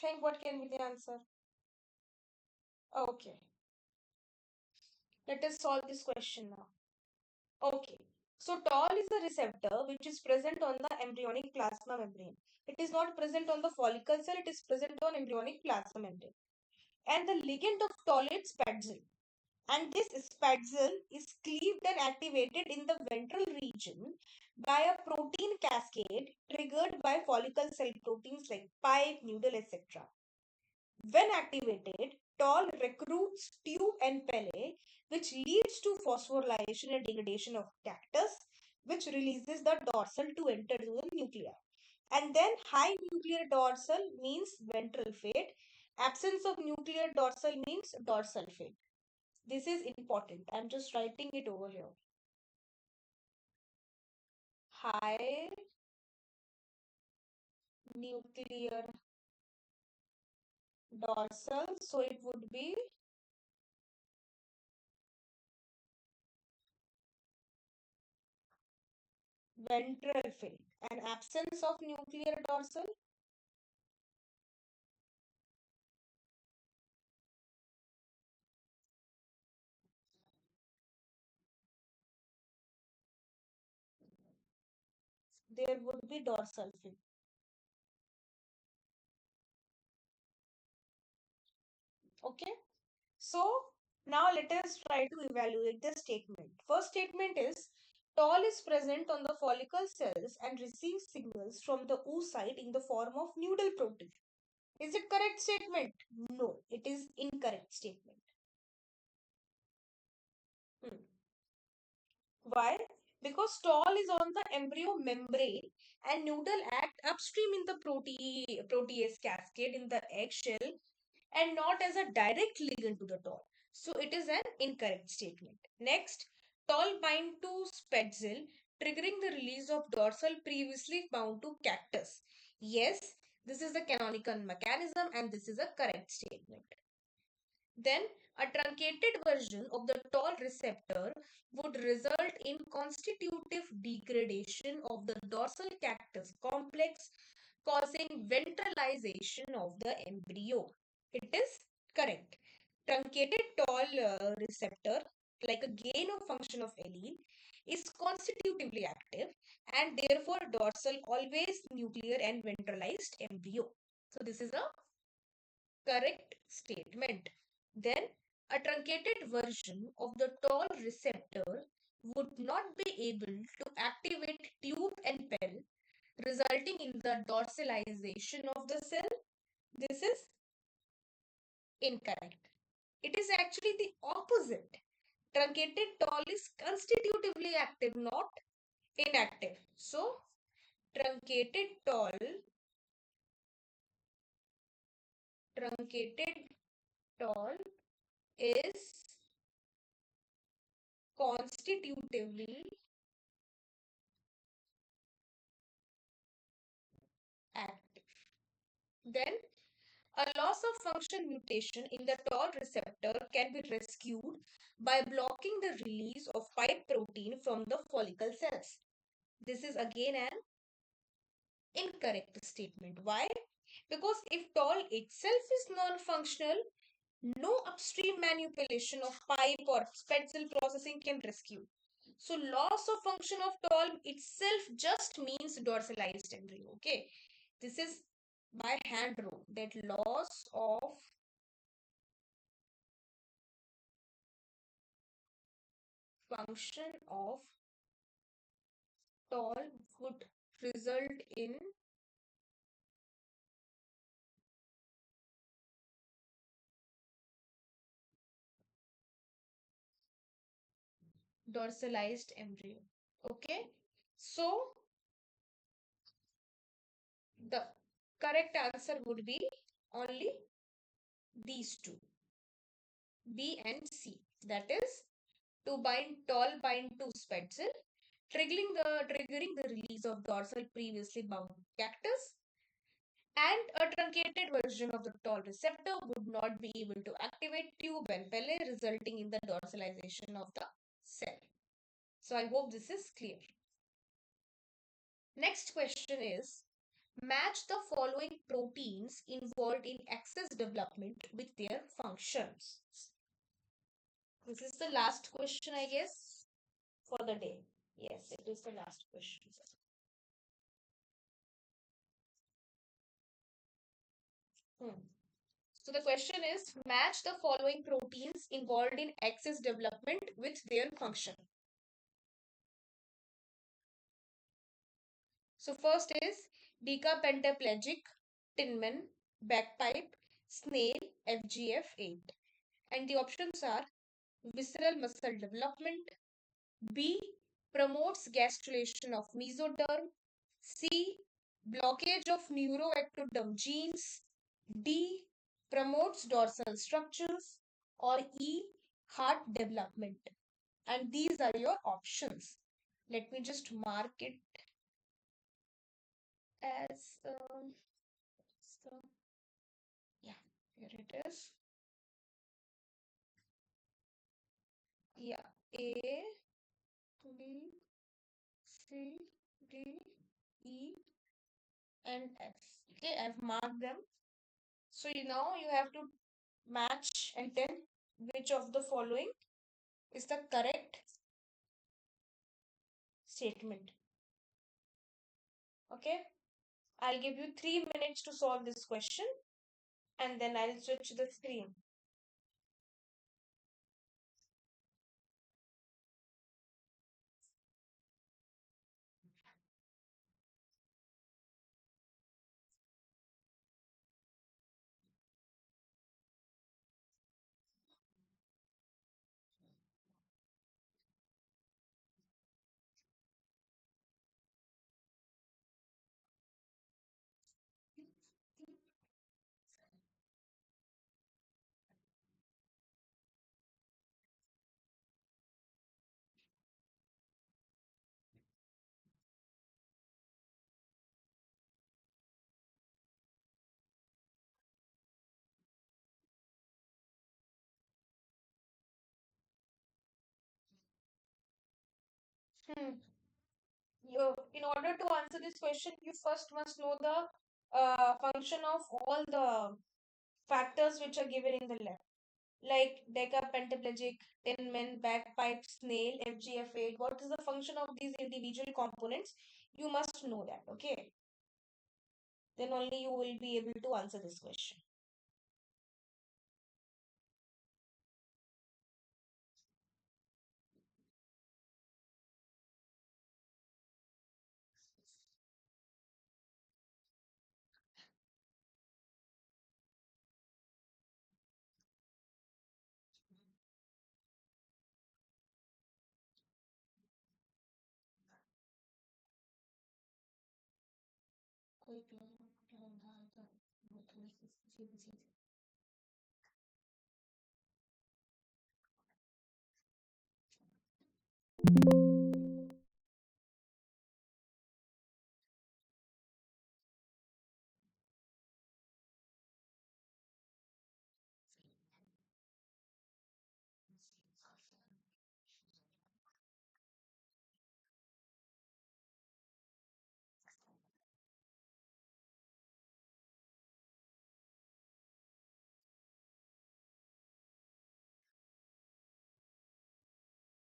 Think what can be the answer. Okay. Let us solve this question now. Okay. So toll is a receptor which is present on the embryonic plasma membrane. It is not present on the follicle cell, it is present on embryonic plasma membrane. And the ligand of toll is spatzel. And this spatzel is cleaved and activated in the ventral region by a protein cascade triggered by follicle cell proteins like pipe, noodle, etc. When activated, toll recruits tube and pele, which leads to phosphorylation and degradation of cactus, which releases the dorsal to enter the nucleus. And then high nuclear dorsal means ventral fate. Absence of nuclear dorsal means dorsal fate. This is important. I'm just writing it over here. High nuclear dorsal. So it would be ventral fin. And absence of nuclear dorsal, there would be dorsal fin. Okay. So now let us try to evaluate the statement. First statement is toll is present on the follicle cells and receives signals from the oocyte in the form of noodle protein. Is it correct statement? No, it is incorrect statement. Hmm. Why? Because toll is on the embryo membrane and noodle act upstream in the protease cascade in the eggshell and not as a direct ligand to the toll. So it is an incorrect statement. Next, toll bind to spatzel, triggering the release of dorsal previously bound to cactus. Yes, This is the canonical mechanism and this is a correct statement. Then, a truncated version of the toll receptor would result in constitutive degradation of the dorsal cactus complex, causing ventralization of the embryo. It is correct. Truncated toll receptor, like a gain of function of allele, is constitutively active and therefore dorsal always nuclear and ventralized embryo. So this is a correct statement. Then, a truncated version of the toll receptor would not be able to activate tube and pell, resulting in the dorsalization of the cell. This is incorrect. It is actually the opposite. Truncated toll is constitutively active, not inactive. So, truncated toll is constitutively active. Then, a loss of function mutation in the toll receptor can be rescued by blocking the release of pipe protein from the follicle cells. This is again an incorrect statement. Why? Because if toll itself is non-functional, no upstream manipulation of pipe or spetzel processing can rescue. So loss of function of toll itself just means dorsalized embryo. Okay, this is by hand rule that loss of function of toll would result in dorsalized embryo. Okay, so the correct answer would be only these two, B and C. That is, to bind toll bind to spetzel, triggering the release of dorsal previously bound cactus, and a truncated version of the toll receptor would not be able to activate tube and pelle, resulting in the dorsalization of the cell. So I hope this is clear. Next question is, match the following proteins involved in axis development with their functions. This is the last question, I guess, for the day. Yes, it is the last question. Hmm. So the question is, match the following proteins involved in axis development with their function. So first is decapentaplegic, tinman, bagpipe, snail, FGF8. And the options are visceral muscle development, B. Promotes gastrulation of mesoderm, C. Blockage of neuroectoderm genes, D. Promotes dorsal structures, or E. Heart development. And these are your options. Let me just mark it as so yeah, here it is. Yeah, A, B, C, D, E, and F. Okay, I've marked them. So now you have to match and tell which of the following is the correct statement. Okay, I'll give you 3 minutes to solve this question and then I'll switch the screen. Hmm. In order to answer this question, you first must know the function of all the factors which are given in the lab, like decapentaplegic, tin men, bagpipe, snail, FGF8. What is the function of these individual components? You must know that, okay? Then only you will be able to answer this question.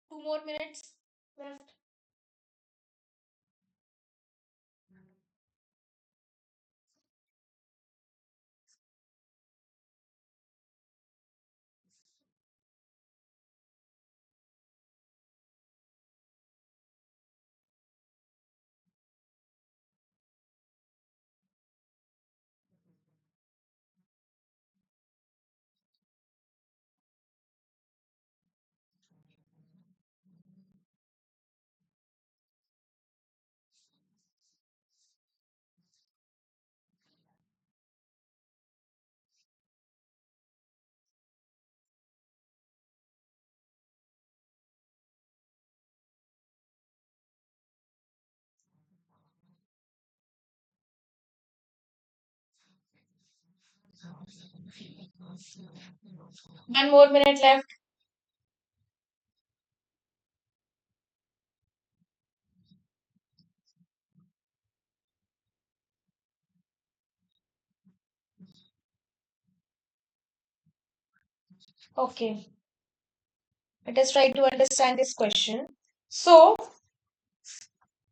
2 more minutes left. One more minute left. Okay, let us try to understand this question. So,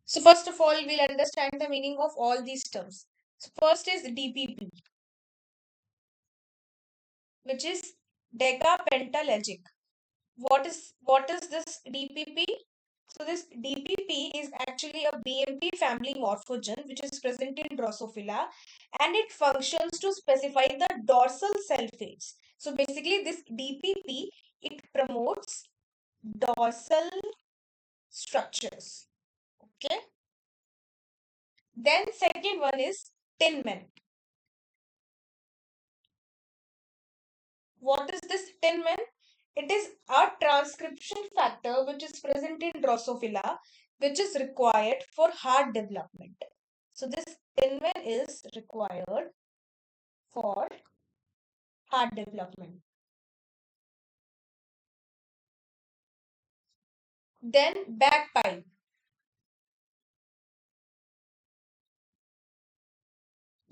so first of all, we'll understand the meaning of all these terms. So first is DPP, which is decapentalegic. What is this DPP? So this DPP is actually a BMP family morphogen which is present in Drosophila, and it functions to specify the dorsal cell phase. So basically this DPP, it promotes dorsal structures. Okay. Then second one is Tinman. What is this Tinman? It is a transcription factor which is present in Drosophila, which is required for heart development. So this Tinman is required for heart development. Then bagpipe.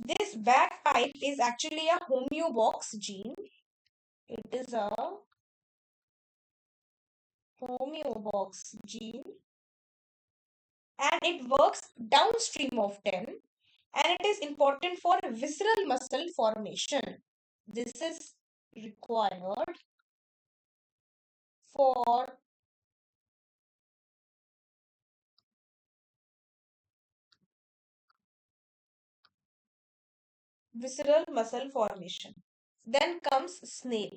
This bagpipe is actually a homeobox gene. It is a homeobox gene, and it works downstream of 10, and it is important for visceral muscle formation. This is required for visceral muscle formation. Then comes snail.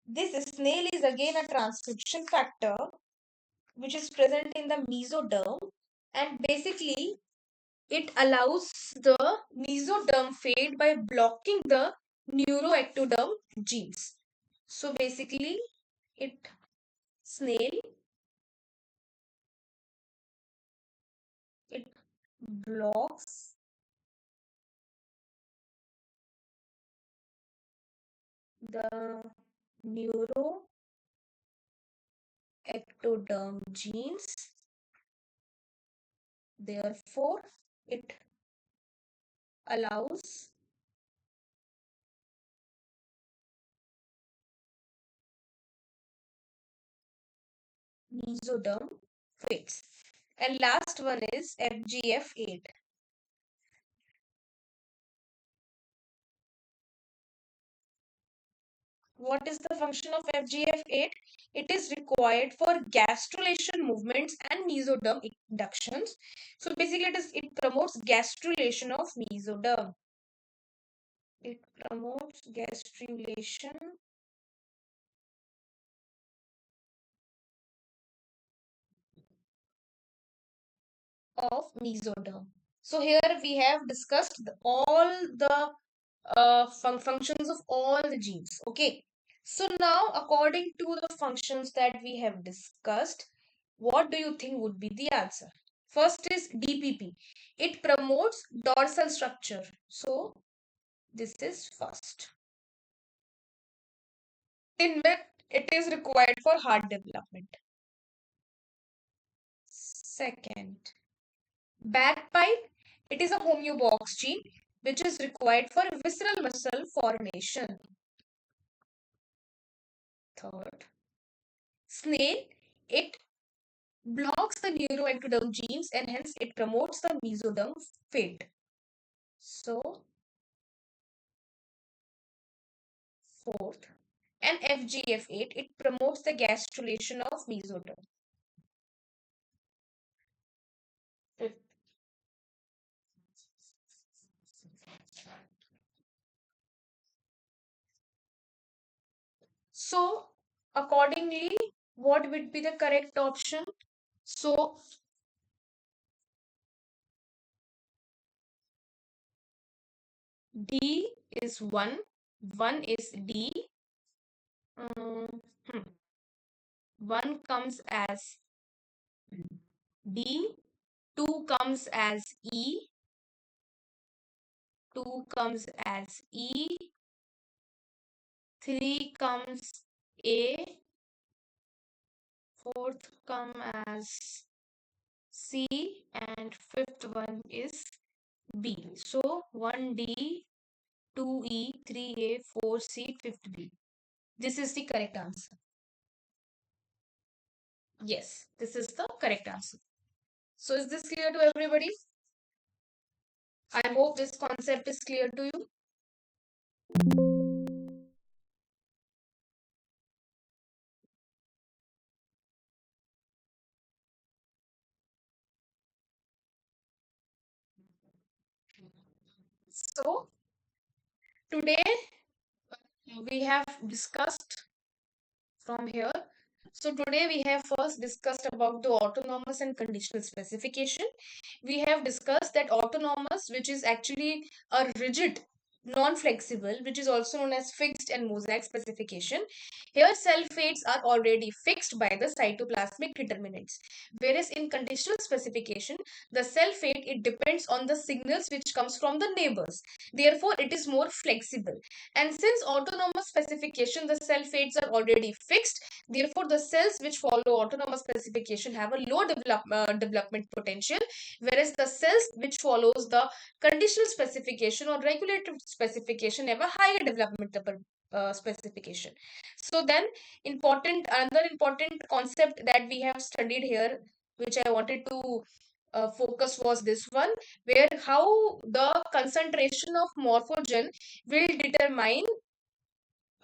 This snail is again a transcription factor which is present in the mesoderm, and basically it allows the mesoderm fade by blocking the neuroectoderm genes. So basically it snail, it blocks the neuroectoderm genes. Therefore, it allows mesoderm fits. And last one is FGF8. What is the function of FGF8? It is required for gastrulation movements and mesoderm inductions. So basically it promotes gastrulation of mesoderm. It promotes gastrulation of mesoderm. So here we have discussed all the functions of all the genes. Okay. So now according to the functions that we have discussed, what do you think would be the answer? First is DPP. It promotes dorsal structure. So this is first. In fact, it is required for heart development. Second, bagpipe. It is a homeobox gene which is required for visceral muscle formation. Third, snail. It blocks the neuroectoderm genes and hence it promotes the mesoderm fate. So, fourth, and FGF8, it promotes the gastrulation of mesoderm. Fifth. So, accordingly, what would be the correct option? So, D is 1, 1 is D, um, 1 comes as D, 2 comes as E, 2 comes as E, 3 comes A, fourth come as C, and fifth one is B. So 1D, 2E, 3A, 4C, 5th B. This is the correct answer. Yes, this is the correct answer. So is this clear to everybody? I hope this concept is clear to you. So today we have discussed from here. So today we have first discussed about the autonomous and conditional specification. We have discussed that autonomous, which is actually a rigid, non-flexible, which is also known as fixed and mosaic specification. Here cell fates are already fixed by the cytoplasmic determinants. Whereas in conditional specification, the cell fate, it depends on the signals which comes from the neighbors. Therefore, it is more flexible. And since autonomous specification, the cell fates are already fixed, therefore the cells which follow autonomous specification have a low development potential, whereas the cells which follows the conditional specification or regulative specification have a higher development specification. So then another important concept that we have studied here, which I wanted to focus, was this one, where how the concentration of morphogen will determine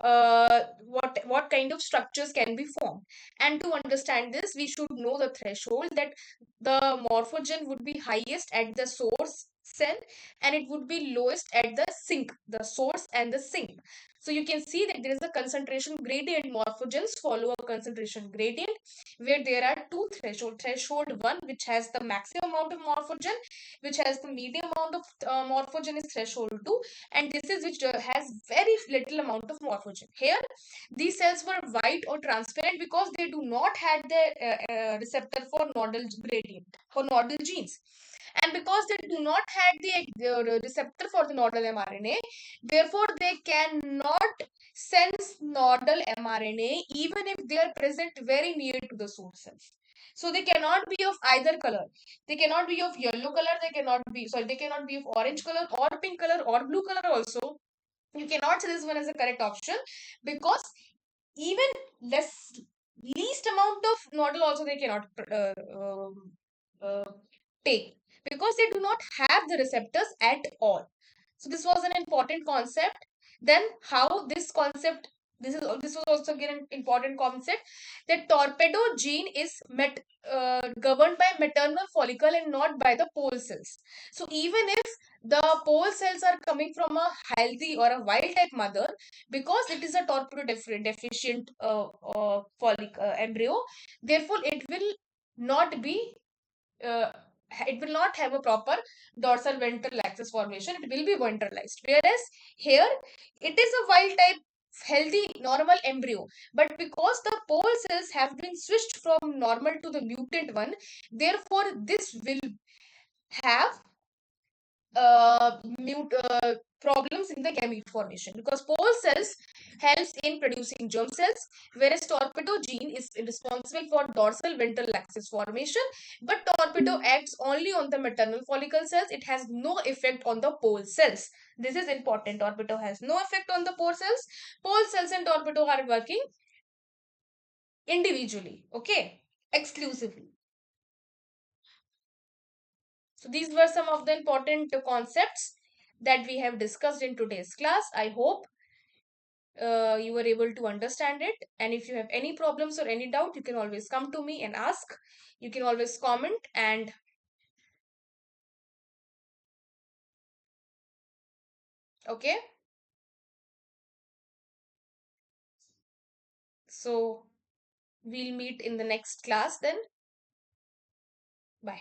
what kind of structures can be formed. And to understand this, we should know the threshold, that the morphogen would be highest at the source cell and it would be lowest at the sink, the source and the sink. So you can see that there is a concentration gradient. Morphogens follow a concentration gradient where there are two threshold. Threshold 1, which has the maximum amount of morphogen, which has the medium amount of morphogen, is threshold 2, and this is which has very little amount of morphogen. Here these cells were white or transparent because they do not have the receptor for nodal gradient, for nodal genes. And because they do not have the receptor for the nodal mRNA, therefore they cannot sense nodal mRNA even if they are present very near to the source cells. So they cannot be of either color. They cannot be of yellow color. They cannot be of orange color or pink color or blue color also. You cannot say this one as a correct option, because even less least amount of nodal also they cannot uh, take, because they do not have the receptors at all. So this was an important concept. Then how this concept, this was also again an important concept, that torpedo gene is governed by maternal follicle and not by the pole cells. So even if the pole cells are coming from a healthy or a wild type mother, because it is a torpedo deficient embryo, therefore not be uh, it will not have a proper dorsal ventral axis formation. It will be ventralized. Whereas here it is a wild type healthy normal embryo, but because the pole cells have been switched from normal to the mutant one, therefore this will have problems in the gamete formation, because pole cells helps in producing germ cells, whereas torpedo gene is responsible for dorsal ventral axis formation. But torpedo acts only on the maternal follicle cells. It has no effect on the pole cells. This is important. Torpedo has no effect on the pole cells. Pole cells and torpedo are working individually, okay, exclusively. So these were some of the important concepts that we have discussed in today's class. I hope you were able to understand it. And if you have any problems or any doubt, you can always come to me and ask. You can always comment. And okay, so we'll meet in the next class then. Bye.